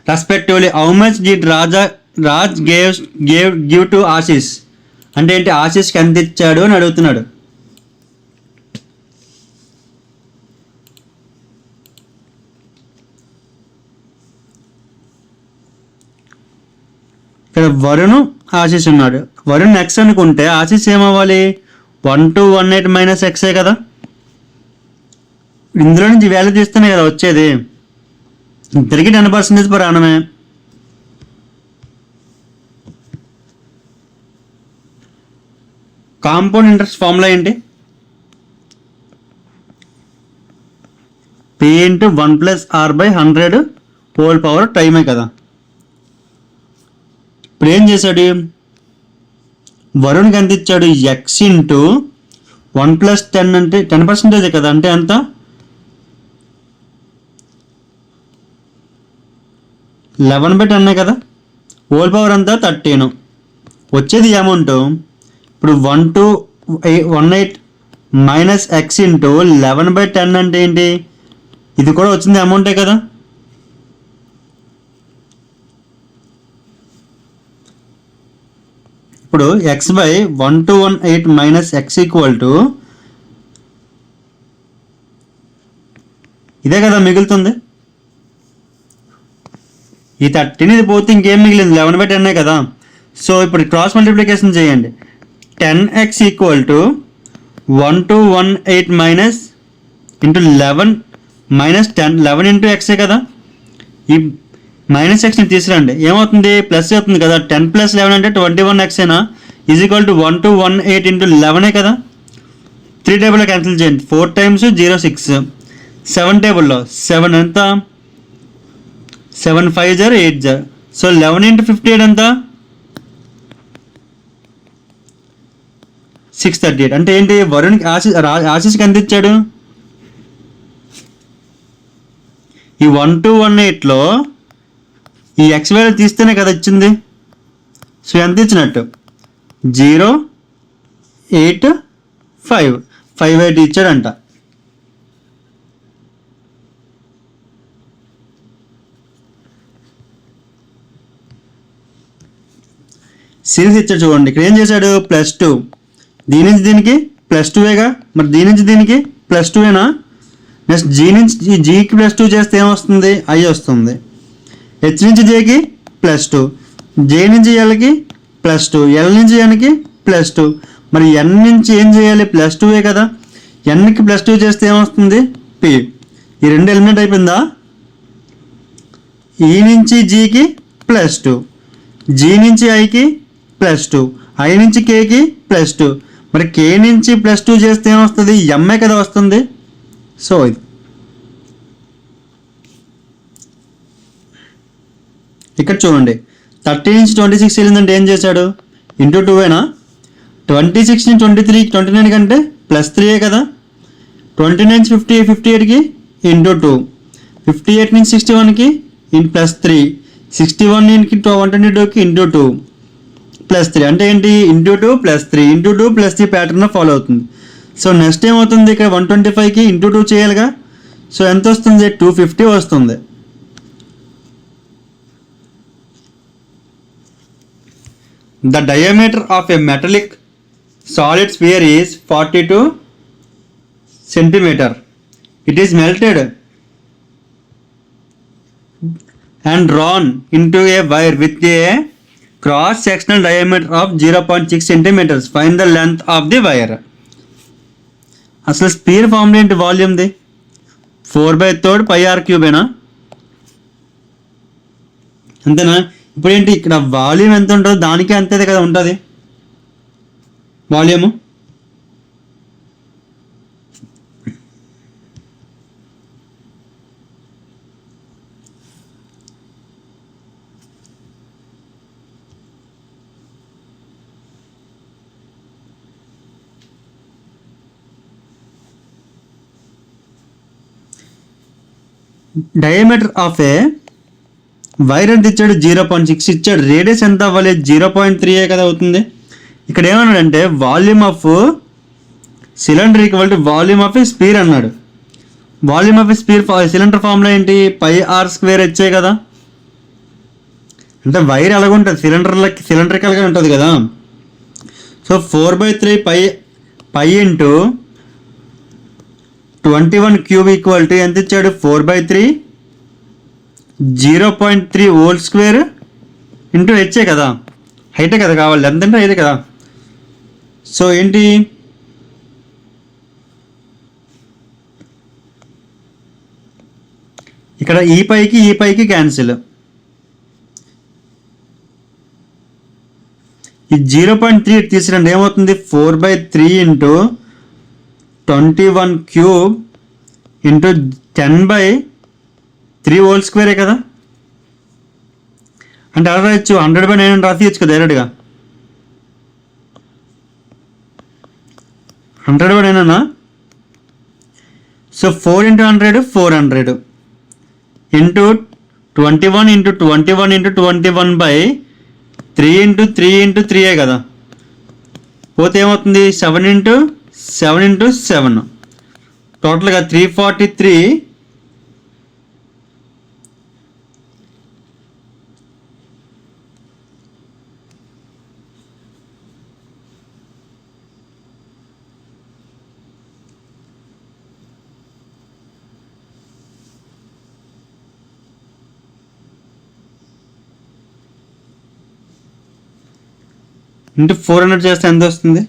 respectively. How much did Raj give to Ashish? అంటే ఏంటి? ఆశిష్కి ఎంత ఇచ్చాడు అని అడుగుతున్నాడు. ఇక్కడ వరుణ్ ఆశీష్ ఉన్నాడు. Varun X అనుకుంటే ఆశీష్ ఏమవ్వాలి? 1218 మైనస్ ఎక్సే కదా. ఇందులో నుంచి వాల్యూ తీస్తేనే కదా వచ్చేది. ఇద్దరికి 10% పర్ యానమే. కాంపౌండ్ ఇంట్రెస్ట్ ఫార్ములా ఏంటి? P into 1 plus R by 100 whole power టైమే కదా. ఇప్పుడు ఏం చేశాడు? వరుణ్కి ఎంత ఇచ్చాడు? ఎక్స్ ఇంటూ 1 ప్లస్ 10 అంటే 10% కదా. అంటే ఎంత? 11/10 కదా. హోల్ పవర్ అంతా 13. వచ్చేది అమౌంట్ ఇప్పుడు 1218 మైనస్ ఎక్స్ ఇంటూ 11/10 అంటే ఏంటి? ఇది కూడా వచ్చింది అమౌంటే కదా. ఇప్పుడు X by 1218 minus X equal to ఇదే కదా మిగులుతుంది. ఈ 13 ఇది పోతే ఇంకేం మిగిలింది? 11/10 కదా. సో ఇప్పుడు క్రాస్ మల్టిప్లికేషన్ చేయండి. 10x equal to 1218 minus into 11 minus 10 11 into ఎక్సే కదా. ఈ మైనస్ ఎక్స్ని తీసుకురండి, ఏమవుతుంది? ప్లస్ అవుతుంది కదా. 10 ప్లస్ 11 అంటే 21xేనా. ఈజ్ ఈక్వల్ టు 1218 ఇంటూ 11 కదా. 3 టేబుల్లో క్యాన్సిల్ చేయండి. 4 టైమ్స్ 0 6. 7 టేబుల్లో 7 ఎంత? 7 5 0 8 0. సో 11 ఇంటూ 58 ఎంత? 638. అంటే ఏంటి? వరుణ్కి ఆశీష్కి ఎంత ఇచ్చాడు? ఈ 1218లో ఈ ఎక్స్ వాల్యూ తీస్తేనే కదా ఇచ్చింది. సో ఎంత ఇచ్చినట్టు? 0 8 5 58 ఇచ్చాడంట. సిరీస్ ఇచ్చాడు చూడండి. ఇక్కడ ఏం చేశాడు? +2. దీని నుంచి దీనికి +2ఏగా. మరి దీని నుంచి దీనికి +2ఏనా. నెక్స్ట్ జీ నుంచి జీకి +2 చేస్తే ఏమొస్తుంది? ఐ వస్తుంది. హెచ్ నుంచి జేకి +2, జే నుంచి ఎల్కి +2, ఎల్ నుంచి ఎన్కి +2. మరి ఎన్ నుంచి ఏం చేయాలి? +2ఏ కదా. ఎన్కి +2 చేస్తే ఏమొస్తుంది? పి. ఈ రెండు ఎలిమినేట్ అయిపోయిందా? ఈ నుంచి జీకి +2, జీ నుంచి ఐకి +2, ఐ నుంచి కేకి +2. మరి కే నుంచి +2 చేస్తే ఏమొస్తుంది? ఎంఏ కదా వస్తుంది. సో ఇది ఇక్కడ చూడండి. 30 నుంచి 26 వెళ్ళిందంటే ఏం చేశాడు? ఇంటూ 2ఏనా. 26 నుంచి 23 29 కంటే +3ఏ కదా. 29 నుంచి 58కి ఇంటూ 2, 58 నుంచి 61కి +3, 61 నుంచి 122కి ఇంటూ 2 +3. అంటే ఏంటి? ఇంటూ 2 +3 ఇంటూ 2 +3 ప్యాటర్న్ ఫాలో అవుతుంది. సో నెక్స్ట్ ఏమవుతుంది? ఇక్కడ 125కి ఇంటూ 2 చేయాలిగా. సో ఎంత వస్తుంది? 250 వస్తుంది. The diameter of a metallic solid sphere is 42 centimeter. It is melted and drawn into a wire with a cross-sectional diameter of 0.6 centimeters. Find the length of the wire. అసలు spear formula ఏంటి? వాల్యూమ్ది 4/3 πr³ అంతేనా. ఇప్పుడు ఏంటి? ఇక్కడ volume ఎంత ఉంటుందో దానికే అంతే కదా ఉంటుంది volume. Diameter of A wire ఎంత ఇచ్చాడు? 0.6 ఇచ్చాడు. రేడియస్ ఎంత అవ్వాలి? 0.3 కదా అవుతుంది. ఇక్కడ ఏమన్నాడంటే volume of cylinder equal to volume of a sphere అన్నాడు. Volume of a sphere cylinder formula ఏంటి? πr² కదా. అంటే వైర్ ఎలాగుంటుంది? సిలిండ్రికల్గా ఉంటుంది కదా. సో 4/3 π ఇంటూ 21³ ఈక్వల్ టు ఎంత ఇచ్చాడు? 4/3 0.3 హోల్ స్క్వేర్ ఇంటూ హెచ్చే కదా. హైటే కదా కావాలి, లెంత్ అంటే హైటే కదా. సో ఏంటి, ఇక్కడ ఈ పైకి క్యాన్సిల్. ఈ 0.3 తీసిరండి ఏమవుతుంది, 4/3 ఇంటూ 21³ ఇంటూ 10/3 హోల్ స్క్వేరే కదా. అంటే అలా రాయొచ్చు, 100/9 అని రాసియచ్చు కదా డైరెక్ట్గా. 100/9 అన్నా. So 4 × 100 400 into 21 into 21 into 21/3 into 3 into 3 కదా. పోతే ఏమవుతుంది, 7 × 7 × 7 టోటల్గా 343. ఇంటూ 400 చేస్తే ఎంత వస్తుంది,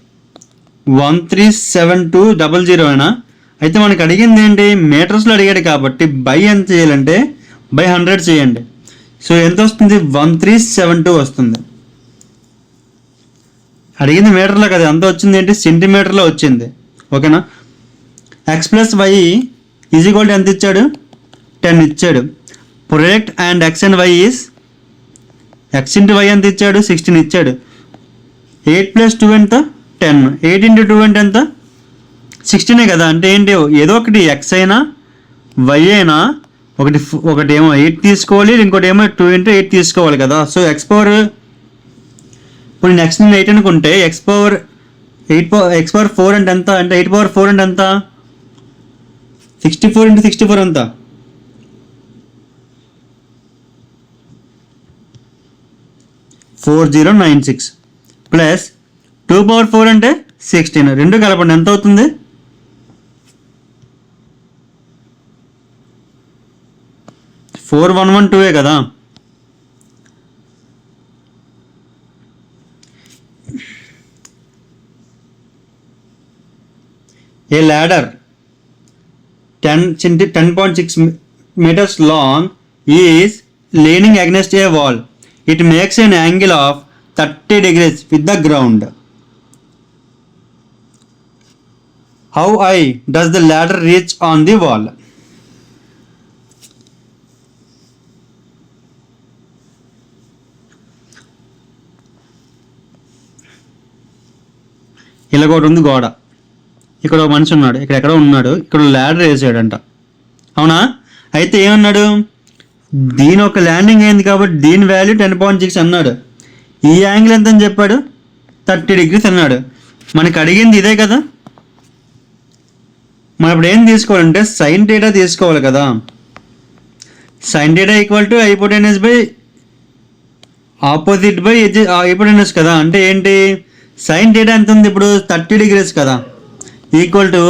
137,200 అయినా. అయితే మనకి అడిగింది ఏంటి, మీటర్స్లో అడిగాడు కాబట్టి బై ఎంత చేయాలంటే బై 100 చేయండి. సో ఎంత వస్తుంది, 1372 వస్తుంది. అడిగింది మీటర్లో కదా, ఎంత వచ్చింది ఏంటి, సెంటీమీటర్లో వచ్చింది. ఓకేనా. x + y = ఎంత ఇచ్చాడు, 10 ఇచ్చాడు. Product and x and y is x × y ఎంత ఇచ్చాడు, 16 ఇచ్చాడు. 8 + 2 ఎంత, 10. 8 × 2 అంటే ఎంత, 16 కదా. అంటే ఏంటి, ఏదో ఒకటి x అయినా y అయినా ఒకటి ఏమో 8 తీసుకోవాలి, ఇంకోటి ఏమో 2 × 8 తీసుకోవాలి కదా. సో x⁻, ఇప్పుడు నెక్స్ట్ నేను 8 అనుకుంటే x⁻4 అంటే ఎంత, అంటే 8⁻4 అంటే ఎంత, 64 × 64 ఎంత, 4096 ప్లస్ 2⁻4 అంటే 16. రెండు కలపండి ఎంత అవుతుంది, 4112 కదా. A ladder 10.6 meters long is leaning against a wall. It makes an angle of 30 degrees with the ground. How high does the ladder reach on the wall? ఇలాగోటి ఉంది గోడ, ఇక్కడ ఒక మనిషి ఉన్నాడు, ఇక్కడ ఎక్కడో ఉన్నాడు, ఇక్కడ ల్యాడర్ వేసాడంట. అవునా. అయితే ఏమన్నాడు, దీని ఒక ల్యాండింగ్ అయింది కాబట్టి దీని వాల్యూ 10.6 అన్నాడు. ఈ యాంగిల్ ఎంత అని చెప్పాడు, 30 degrees అన్నాడు. మనకి అడిగింది ఇదే కదా. మనం ఇప్పుడు ఏం తీసుకోవాలంటే సైన్ థీటా తీసుకోవాలి కదా. Sine theta = hypotenuse by opposite by hypotenuse కదా. అంటే ఏంటి, సైన్ థీటా ఎంత ఉంది ఇప్పుడు, 30 degrees కదా, ఈక్వల్ టు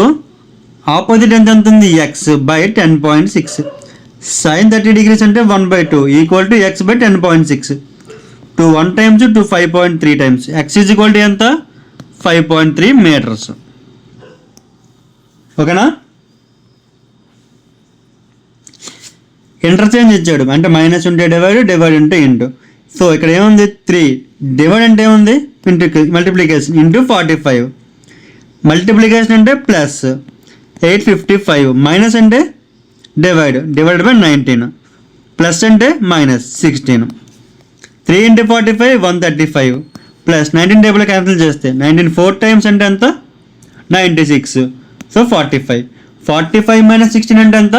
ఆపోజిట్ ఎంత ఉంది, x/10.6. సైన్ 30 degrees అంటే 1/2 equal to x/10.6. 2 1 times 2 5.3 times x = ఎంత, 5.3 meters. ఓకేనా. ఇంటర్చేంజ్ ఇచ్చాడు, అంటే మైనస్ ఉంటే డివైడ్ ఉంటే ఇంటూ. సో ఇక్కడ ఏముంది, 3 డివైడ్ అంటే ఏముంది, మల్టిప్లికేషన్ ఇంటూ 45. మల్టిప్లికేషన్ అంటే ప్లస్ 855, మైనస్ అంటే డివైడ్ బై 19, ప్లస్ అంటే మైనస్ 16. 3 × 45 135 ప్లస్ 19 టేబుల్ క్యాన్సిల్ చేస్తే 19 4 times అంటే ఎంత, 96. సో 45 మైనస్ 16 అంటే ఎంత,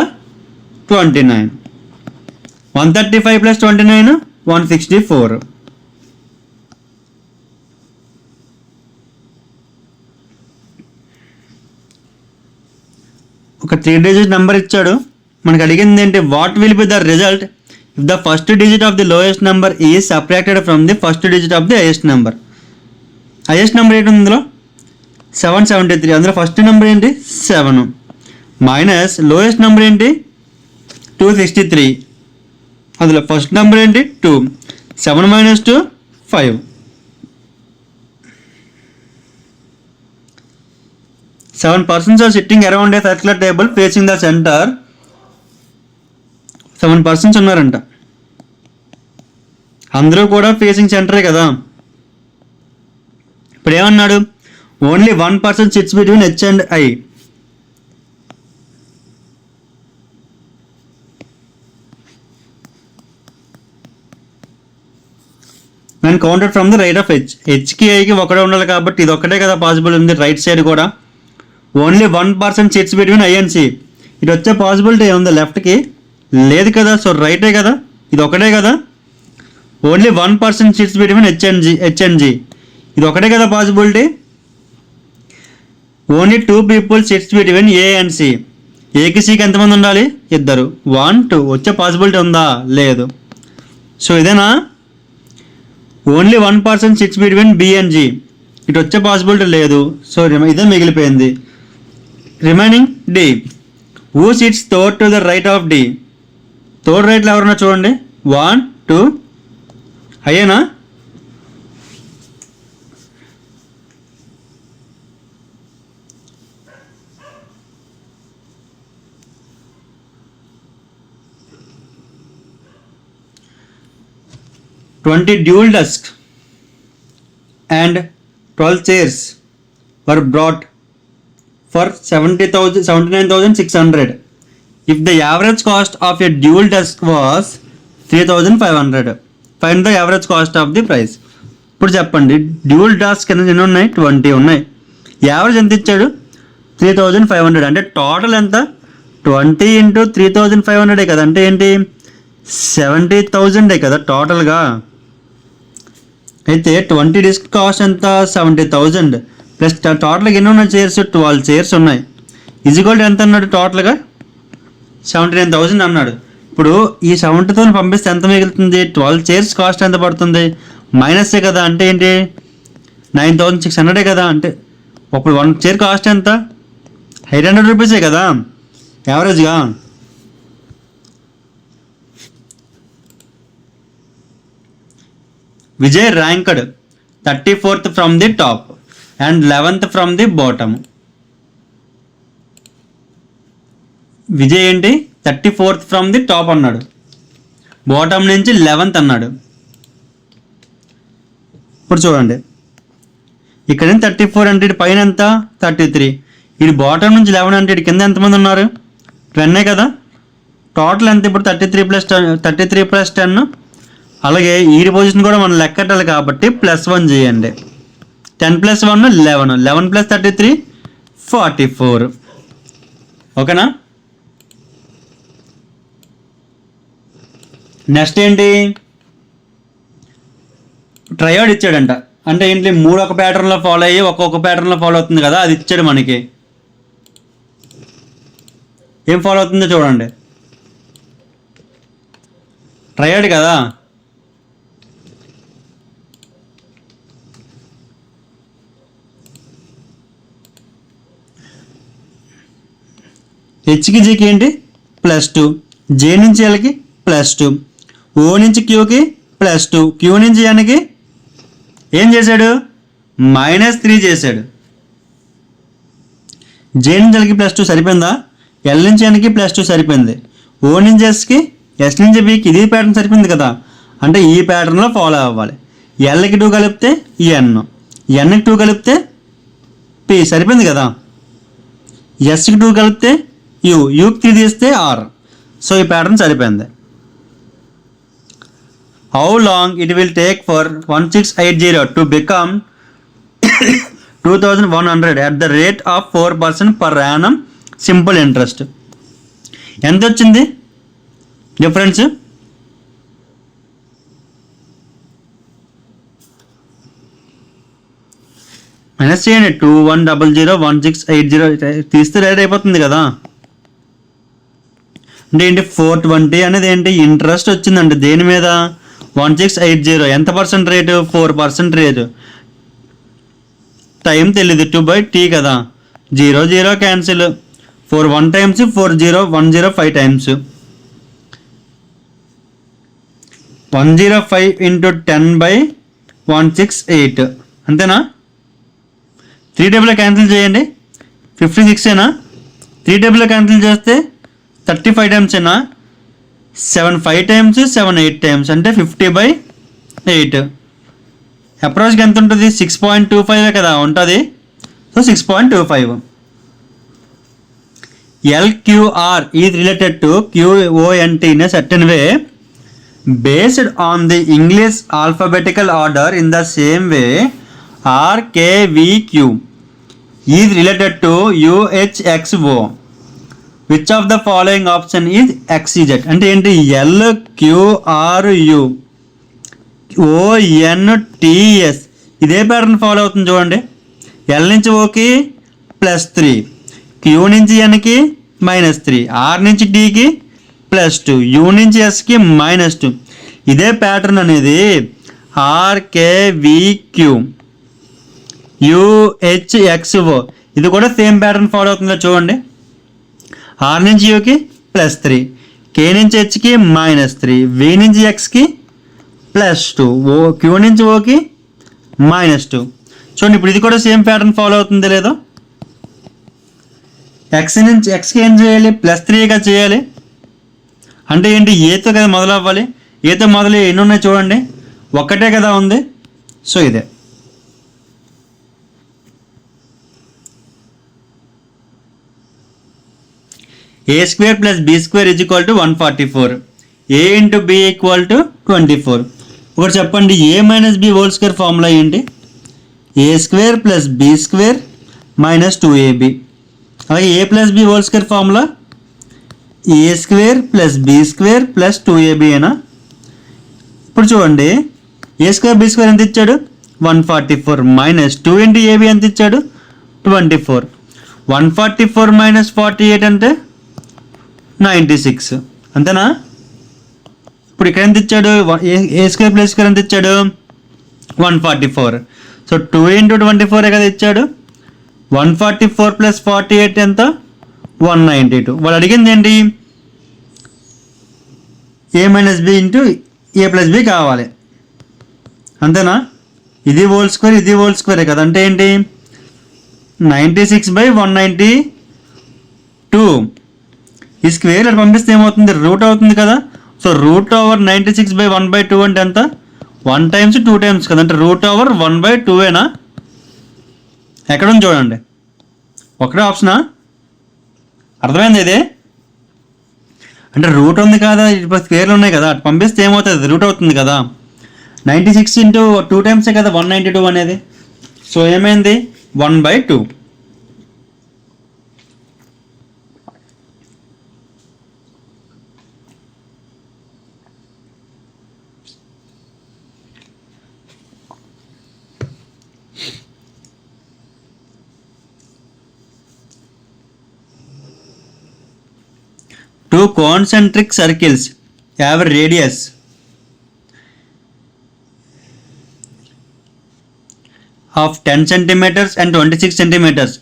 29. 135 + 29 164. ఒక 3 digit నెంబర్ ఇచ్చాడు. మనకు అడిగింది ఏంటి, what will be the result if the first digit of the lowest number is subtracted from the first digit of the highest number. Highest number ఏంటి ఇందులో, 773. అందులో ఫస్ట్ నెంబర్ ఏంటి, 7 మైనస్ లోయెస్ట్ నెంబర్ ఏంటి, 263. అందులో ఫస్ట్ నెంబర్ ఏంటి, 2. 7 - 2 5. 7 persons are sitting around a circular table facing the center. 7 persons ఉన్నారంట, అందరూ కూడా ఫేసింగ్ సెంటరే కదా. ఇప్పుడు ఏమన్నాడు, only 1 person sits between H and I. నేను counted from the right of H. హెచ్కి ఐకి ఒకటే ఉండాలి కాబట్టి ఇది ఒకటే కదా పాసిబుల్ ఉంది రైట్ సైడ్ కూడా. Only 1 person sits between I and C. ఇది వచ్చే పాసిబిలిటీ ఏముంది లెఫ్ట్కి, లేదు కదా. సో రైటే కదా, ఇది ఒకటే కదా. Only 1 person sits between H and G, ఇది ఒకటే కదా possibility. Only 2 people sits between A and C. ఏకి సికి ఎంతమంది ఉండాలి, ఇద్దరు. 1 2 వచ్చే పాసిబిలిటీ ఉందా, లేదు. సో ఇదేనా. Only 1 person sits between B and G, ఇటు వచ్చే పాసిబిలిటీ లేదు. సో ఇదే మిగిలిపోయింది. Remaining D. Who sits third to the right of D. Third రైట్లో ఎవరన్నా చూడండి. 1 2 అయ్యేనా. $20 dual desks and 12 chairs were brought for 79,600. If the average cost of a dual desk was 3,500, find the average cost of the price. ఇప్పుడు చెప్పండి, dual desk ఎన్ని ఉన్నాయి, 20 ఉన్నాయి. Average ఎంత ఇచ్చాడు, 3,500. అంటే టోటల్ ఎంత, 20 into 3,500 కదా. అంటే ఏంటి, 70,000 కదా టోటల్గా. అయితే 20 డిస్క్ కాస్ట్ ఎంత, 70,000 ప్లస్ టోటల్గా ఎన్ని ఉన్నాయి చైర్స్, 12 చైర్స్ ఉన్నాయి. ఈజ్ఈక్వల్ ఎంత అన్నాడు, టోటల్గా 79,000 అన్నాడు. ఇప్పుడు ఈ 70,000 పంపిస్తే ఎంత మిగులుతుంది, 12 చైర్స్ కాస్ట్ ఎంత పడుతుంది, మైనసే కదా. అంటే ఏంటి, 9,600 కదా. అంటే ఇప్పుడు 1 చైర్ కాస్ట్ ఎంత, 800 రూపీసే కదా యావరేజ్గా. Vijay ranked 34th from the top and 11th from the bottom. Vijay ఏంటి, 34th ఫ్రమ్ ది టాప్ అన్నాడు, బాటమ్ నుంచి 11th అన్నాడు. ఇప్పుడు చూడండి, ఇక్కడ 34 అంటే ఇటు పైన ఎంత, 33. ఇది బాటమ్ నుంచి 11 అంటే ఇటు కింద ఎంతమంది ఉన్నారు, 10 కదా. టోటల్ ఎంత ఇప్పుడు, 33 ప్లస్ 10. అలాగే ఈ పొజిషన్ కూడా మనం లెక్కట్టాలి కాబట్టి +1 చేయండి. 10 + 1 11, 11 + 33 44. ఓకేనా. నెక్స్ట్ ఏంటి, ట్రయాడ్ ఇచ్చాడంట. అంటే ఏంటి, 3 ఒక ప్యాటర్న్లో ఫాలో అయ్యి ఒక్కొక్క ప్యాటర్న్లో ఫాలో అవుతుంది కదా, అది ఇచ్చాడు మనకి. ఏం ఫాలో అవుతుందో చూడండి, ట్రయాడ్ కదా. హెచ్కి జీకి ఏంటి, +2, జే నుంచి ఎల్కి +2, ఓ నుంచి క్యూకి +2, క్యూ నుంచి ఎన్కి ఏం చేశాడు, -3 చేశాడు. జే నుంచి ఎల్కి +2 సరిపోయిందా, ఎల్ నుంచి ఎన్కి +2 సరిపోయింది. ఓ నుంచి ఎస్కి, ఎస్ నుంచి బికి ఇది ప్యాటర్న్ సరిపోయింది కదా. అంటే ఈ ప్యాటర్న్లో ఫాలో అవ్వాలి. ఎల్కి 2 కలిపితే ఎన్, ఎన్కి 2 కలిపితే పి సరిపోయింది కదా. ఎస్కి 2 కలిపితే యూ, యూకి 3 తీస్తే ఆర్. సో ఈ ప్యాటర్న్ సరిపోయింది. How long it will take for 1680 to become 2,100 at the rate of 4% per annum simple interest. ఎంత వచ్చింది డిఫరెన్స్, మైనస్ చేయండి. 2100 తీస్తే రేట్ అయిపోతుంది కదా. అంటే ఏంటి, 420 అనేది ఏంటి, ఇంట్రెస్ట్ వచ్చిందండి దేని మీద, 1680. ఎంత పర్సెంట్ రేటు, 4% రేటు. టైం తెలియదు, 2/t కదా. 0 0 క్యాన్సిల్, 4 1 times, 4 0 105 times. 105 into 10/168 అంతేనా. 3 టేబుల్ క్యాన్సిల్ చేయండి. 56ఏనా, 3 టేబుల్లో క్యాన్సిల్ చేస్తే 35 టైమ్స్ ఏనా, 7 5 టైమ్స్, 7 8 టైమ్స్ అంటే 50/8. అప్రాక్స్గా ఎంత ఉంటుంది, 6.25 కదా ఉంటుంది. So 6.25. LQR is related to QONT in a certain way based on the English alphabetical order. In the same way, RKVQ is related to UHXO. Which of the following option is XZ? అంటే ఏంటి, LQRU ONTS ఇదే pattern follow అవుతుంది చూడండి. L నుంచి ఓకి +3, queue నుంచి ఎన్కి -3, are నుంచి టీకి +2, you నుంచి ఎస్కి -2. ఇదే ప్యాటర్న్ అనేది ఆర్కేవిక్యూ యుహెచ్ఎక్స్ఓ ఇది కూడా సేమ్ ప్యాటర్న్ ఫాలో అవుతుందో చూడండి. ఆర్ నుంచి యూకి +3, కే నుంచి హెచ్కి -3, వి నుంచి ఎక్స్కి +2, ఓ క్యూ నుంచి ఓకి -2. చూడండి ఇప్పుడు ఇది కూడా సేమ్ ప్యాటర్న్ ఫాలో అవుతుందో లేదో. ఎక్స్ నుంచి ఎక్స్కి ఏం చేయాలి, +3గా చేయాలి. అంటే ఏంటి, ఏతో కదా మొదలు అవ్వాలి. ఏతో మొదలు ఎన్ని ఉన్నాయి చూడండి, ఒక్కటే కదా ఉంది. సో ఇదే A² + B² = 144. A × B = 24. ఒకటి చెప్పండి, A - B² ఫార్ములా ఏంటి, A² + B² - 2AB. అలాగే A + B² formula A² + B² + 2AB అయినా. ఇప్పుడు చూడండి, A² B² ఎంత ఇచ్చాడు, 144 - 2 × AB ఎంత ఇచ్చాడు, 24. 144 - 48 అంటే 96 అంతేనా. ఇప్పుడు ఇక్కడ ఎంత ఇచ్చాడు, A² + ఎంత ఇచ్చాడు, 144. సో 2 × 24 కదా ఇచ్చాడు. 144 + 48 ఎంత, 192. వాళ్ళు అడిగింది ఏంటి, A - B × A + B కావాలి అంతేనా. ఇది హోల్ స్క్వేరే కదా. అంటే ఏంటి, 96/192. ఈ స్క్వేర్ అటు పంపిస్తే ఏమవుతుంది, రూట్ అవుతుంది కదా. సో √96/1/2 అంటే ఎంత, 1 టైమ్స్ 2 టైమ్స్ కదా. అంటే √1/2ఏనా. ఎక్కడ ఉంది చూడండి, ఒకటే ఆప్షనా. అర్థమైంది ఇది. అంటే రూట్ ఉంది కదా, ఇప్పుడు స్క్వేర్లు ఉన్నాయి కదా, అటు పంపిస్తే ఏమవుతుంది, రూట్ అవుతుంది కదా. 96 × 2 టైమ్సే కదా 192 అనేది. సో ఏమైంది, 1/2. Two concentric circles have a radius of 10 centimeters and 26 centimeters.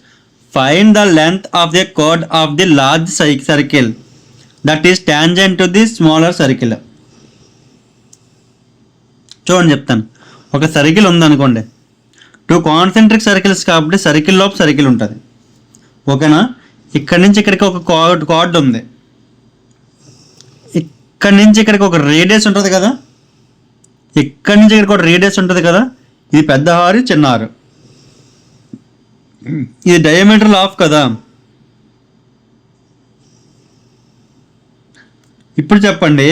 Find the length of the chord of the large circle that is tangent to the smaller circle. చూడండి చెప్తాను. ఒక సర్కిల్ ఉందనుకోండి, 2 కాన్సెంట్రిక్ సర్కిల్స్ కాబట్టి circle లోపు circle ఉంటుంది. ఓకేనా. ఇక్కడి నుంచి ఇక్కడికి ఒక కార్డ్ ఉంది, ఇక్కడి నుంచి ఇక్కడికి ఒక రేడియస్ ఉంటుంది కదా, ఇక్కడి నుంచి ఇక్కడికి ఒక రేడియస్ ఉంటుంది కదా. ఇది పెద్ద హారు, చిన్న హారు. ఇది డయామీటర్ ఆఫ్ కదా. ఇప్పుడు చెప్పండి,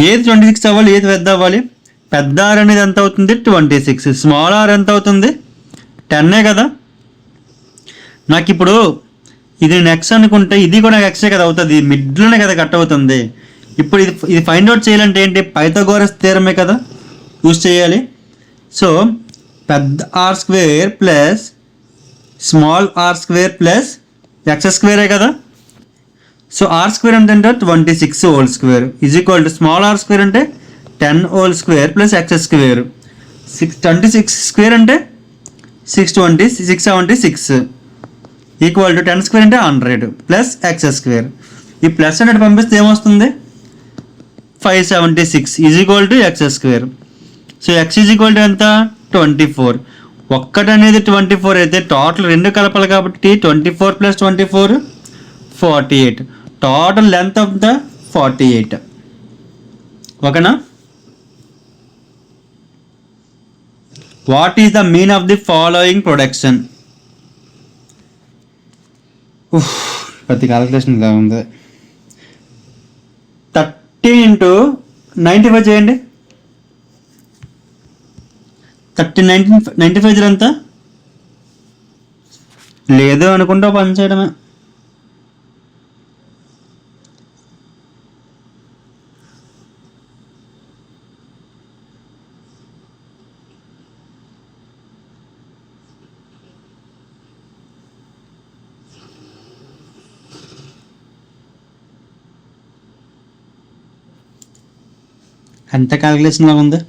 ఏది 26 అవ్వాలి, ఏది పెద్ద అవ్వాలి. పెద్ద ఆర్ అనేది ఎంత అవుతుంది, 26. స్మాల్ ఆర్ ఎంత అవుతుంది, 10 కదా. నాకు ఇప్పుడు ఇది నెక్స్ట్ అనుకుంటే ఇది కూడా ఎక్సే కదా అవుతుంది, మిడ్లోనే కదా కట్ అవుతుంది. ఇప్పుడు ఇది ఫైండ్ అవుట్ చేయాలంటే ఏంటి, పైథాగోరస్ థియరమే కదా యూజ్ చేయాలి. సో పెద్ద r² plus small r² plus x² కదా. సో r² అంటే 26 హోల్ స్క్వేర్ = స్మాల్ r² అంటే 10 హోల్ స్క్వేర్ ప్లస్ x². 26² అంటే 676 = 10² అంటే 100 ప్లస్ x². ఈ ప్లస్ అనేది పంపిస్తే ఏమొస్తుంది, 576 = x². సో x ఎంత, 24. ఒక్కటి అనేది 24 అయితే టోటల్ రెండు కలపాలి కాబట్టి 24 + 24 48. Total length of the 48. ఓకేనా? What is the mean of the following production? ప్రతి క్యాలిక్యులేషన్ ఇలా ఉంది. 30 × 95 చేయండి. 30 95 ఎంత లేదు అనుకుంటా పని చేయడమే. ఎంత క్యాలిక్యులేషన్ లాగా ఉంది.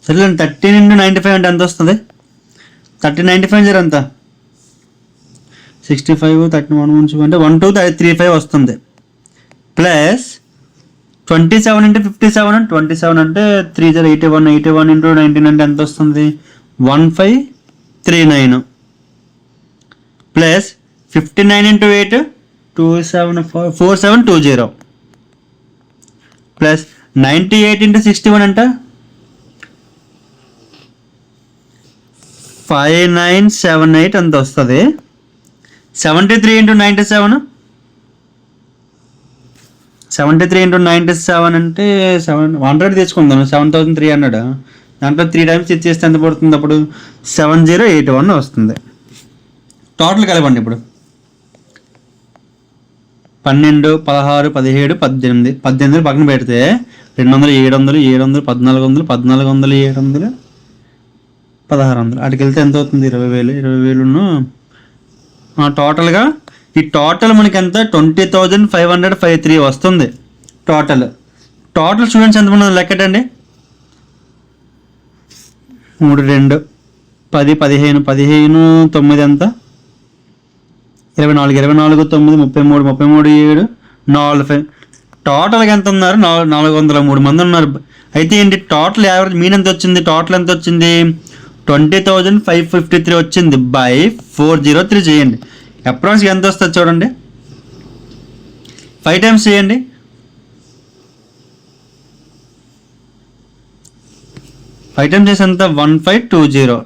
సరే 30 × 95 అంటే ఎంత వస్తుంది? 30 95 ఎంత? 65 31 అంటే 1235 వస్తుంది. ప్లస్ 27 × 57 27 అంటే 3 0 81 81 × 19 అంటే ఎంత వస్తుంది? 1539. ప్లస్ 59 × 8 4720. ప్లస్ 98 × 61 అంటే 5978 అంత వస్తుంది. 73 × 97 అంటే 100 తీసుకుందాం. 7300 దాంట్లో 3 టైమ్స్ ఇచ్చేస్తే ఎంత పడుతుంది? అప్పుడు 7081 వస్తుంది. టోటల్ కలపండి. ఇప్పుడు 12 16 17 18 18 పక్కన పెడితే 200 700 700 1400 1400 700 1600 అటుకి వెళ్తే ఎంత అవుతుంది? 20,000 టోటల్గా ఈ టోటల్ మనకి ఎంత? 20,553 వస్తుంది. టోటల్ స్టూడెంట్స్ ఎంతమంది లెక్కటండి? 3 2 10 15 15 9 ఎంత? 24 24 9 33 33 7 40. టోటల్గా ఎంత ఉన్నారు? 403 మంది ఉన్నారు. అయితే ఏంటి టోటల్ యావరేజ్ మీన్ ఎంత వచ్చింది? టోటల్ ఎంత వచ్చింది? 20,553 వచ్చింది. బై 403 చేయండి. అప్రాక్స్ ఎంత వస్తుంది చూడండి. 5 టైమ్స్ చేయండి. 5 టైమ్స్ చేసి ఎంత? 1520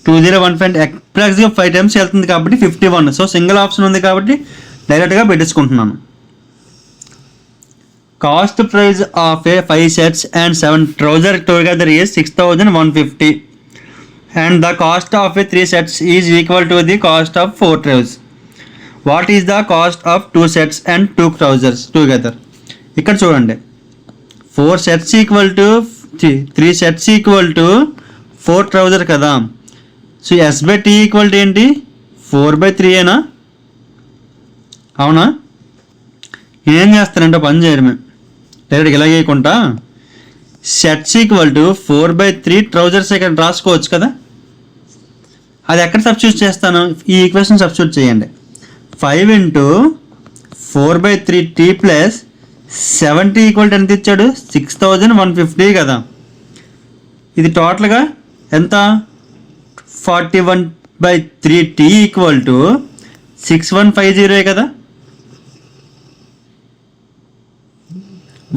2015 అప్రాక్స్గా 5 టైమ్స్ వెళ్తుంది కాబట్టి 51. సో సింగిల్ ఆప్షన్ ఉంది కాబట్టి డైరెక్ట్గా పెట్టేసుకుంటున్నాను. Cost price of a 5 sets and 7 trousers together is 6,150 and the cost of a 3 sets is equal to the cost of 4 trousers. What is the cost of 2 sets and 2 trousers together? ఇక్కడ చూడండి. 4 sets equal to 3 sets equal to 4 trousers కదా. So S/T equal to ఏంటి? 4/3 అవునా? నేనేం చేస్తానంటే పని చేయడమే డైరెక్ట్గా ఇలా చేయకుండా సెట్స్ ఈక్వల్ టు 4/3 ట్రౌజర్స్ ఇక్కడ రాసుకోవచ్చు కదా. అది ఎక్కడ సబ్స్టిట్యూట్ చేస్తాను? ఈ ఈక్వేషన్ సబ్స్టిట్యూట్ చేయండి. 5 × 4/3t plus 7t equal to ఎంత ఇచ్చాడు? 6,150 కదా. ఇది టోటల్గా ఎంత? 41/3t ఈక్వల్ టు 6150 కదా.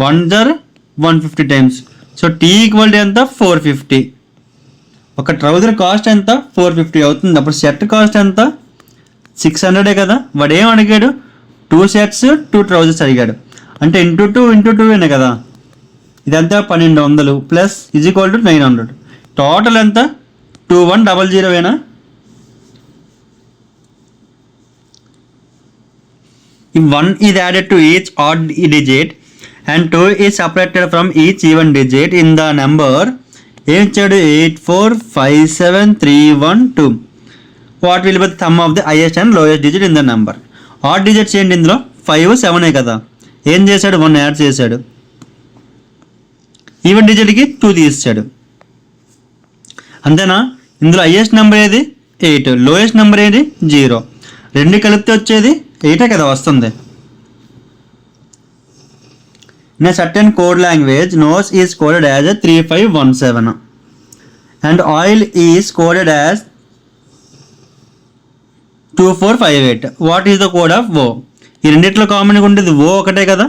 150 times. So t equal to ఎంత? 450. ఒక ట్రౌజర్ కాస్ట్ ఎంత? 450 అవుతుంది. అప్పుడు షర్ట్ కాస్ట్ ఎంత? 600 కదా. వాడు ఏం అడిగాడు? 2 sets 2 trousers అడిగాడు. అంటే ఇంటూ 2 × 2 కదా. ఇదంతా 1200 plus is equal to 900. Total ఎంత? 2100. If 1 is added to each odd digit and 2 is subtracted from each even digit in the number ఏం ఇచ్చాడు? 8457312. What will be the sum of the highest and lowest digit in the number? Odd digits ఏంటి ఇందులో? 5 7 కదా. ఏం చేశాడు? 1 add చేశాడు. Even డిజిట్కి 2 తీసాడు. అంతేనా? ఇందులో హైయెస్ట్ నెంబర్ ఏది? 8. లోయెస్ట్ నెంబర్ ఏది? 0. రెండు కలిపితే వచ్చేది 8 కదా వస్తుంది. In a certain code language, nose is coded as a 3517. And oil is coded as 2458. What is the code of O? ఈ రెండిట్లో కామన్గా ఉండేది ఓ ఒకటే కదా.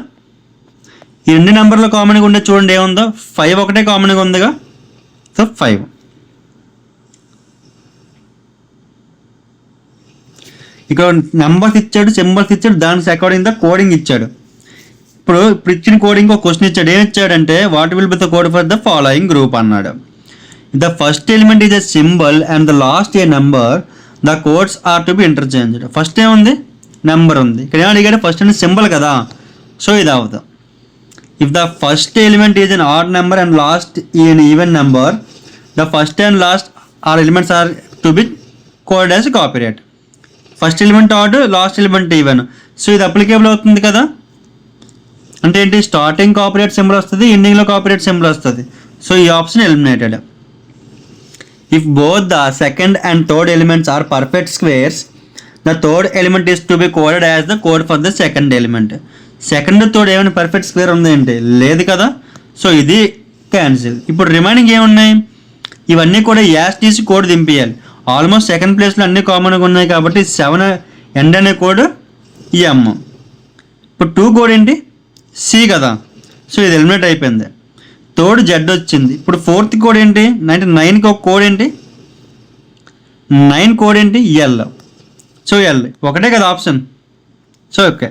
ఈ రెండు నెంబర్లో కామన్గా ఉండేది చూడండి ఏముందో, 5 ఒకటే కామన్గా ఉందిగా. సో 5. ఇక్కడ నెంబర్స్ ఇచ్చాడు, సింబల్స్ ఇచ్చాడు, దానికి అకార్డింగ్ ద కోడింగ్ ఇచ్చాడు. ఇప్పుడు ఇచ్చిన కోడింగ్ ఒక క్వశ్చన్ ఇచ్చాడు. ఏమి ఇచ్చాడంటే what will be the code for the following group అన్నాడు. The first element is a symbol and the last a number, the codes are to be interchanged. First ఏముంది, number ఉంది. ఇక్కడ ఏమో అడిగాడు, ఫస్ట్ అనేది సింబల్ కదా, సో ఇది అవుతుంది. If the first element is an odd number and last an even number, the first and last are elements are to be coded as copyright. First element odd, last element even, so ఇది applicable అవుతుంది కదా. అంటే ఏంటి, starting copyright symbol వస్తుంది, ఎండింగ్లో copyright symbol వస్తుంది. So ఈ option eliminated. If both the second and third elements are perfect squares, the third element is to be coded as the code for the second element. Second third ఏమైనా perfect square ఉంది ఏంటి, లేదు కదా. So ఇది cancel. ఇప్పుడు remaining ఏమున్నాయి, ఇవన్నీ కూడా యాస్ తీసి కోడ్ దింపేయాలి. ఆల్మోస్ట్ సెకండ్ ప్లేస్లో అన్ని కామన్గా ఉన్నాయి కాబట్టి 7 ఎండ్ అనే కోడ్ ఎం. ఇప్పుడు 2 కోడ్ ఏంటి, సి కదా, సో ఇది ఎలిమినేట్ అయిపోయింది. థర్డ్ జెడ్ వచ్చింది. ఇప్పుడు ఫోర్త్ కోడ్ ఏంటి, 9కి ఒక కోడ్ ఏంటి, 9 కోడ్ ఏంటి, ఎల్. సో ఎల్ ఒకటే కదా ఆప్షన్. So okay.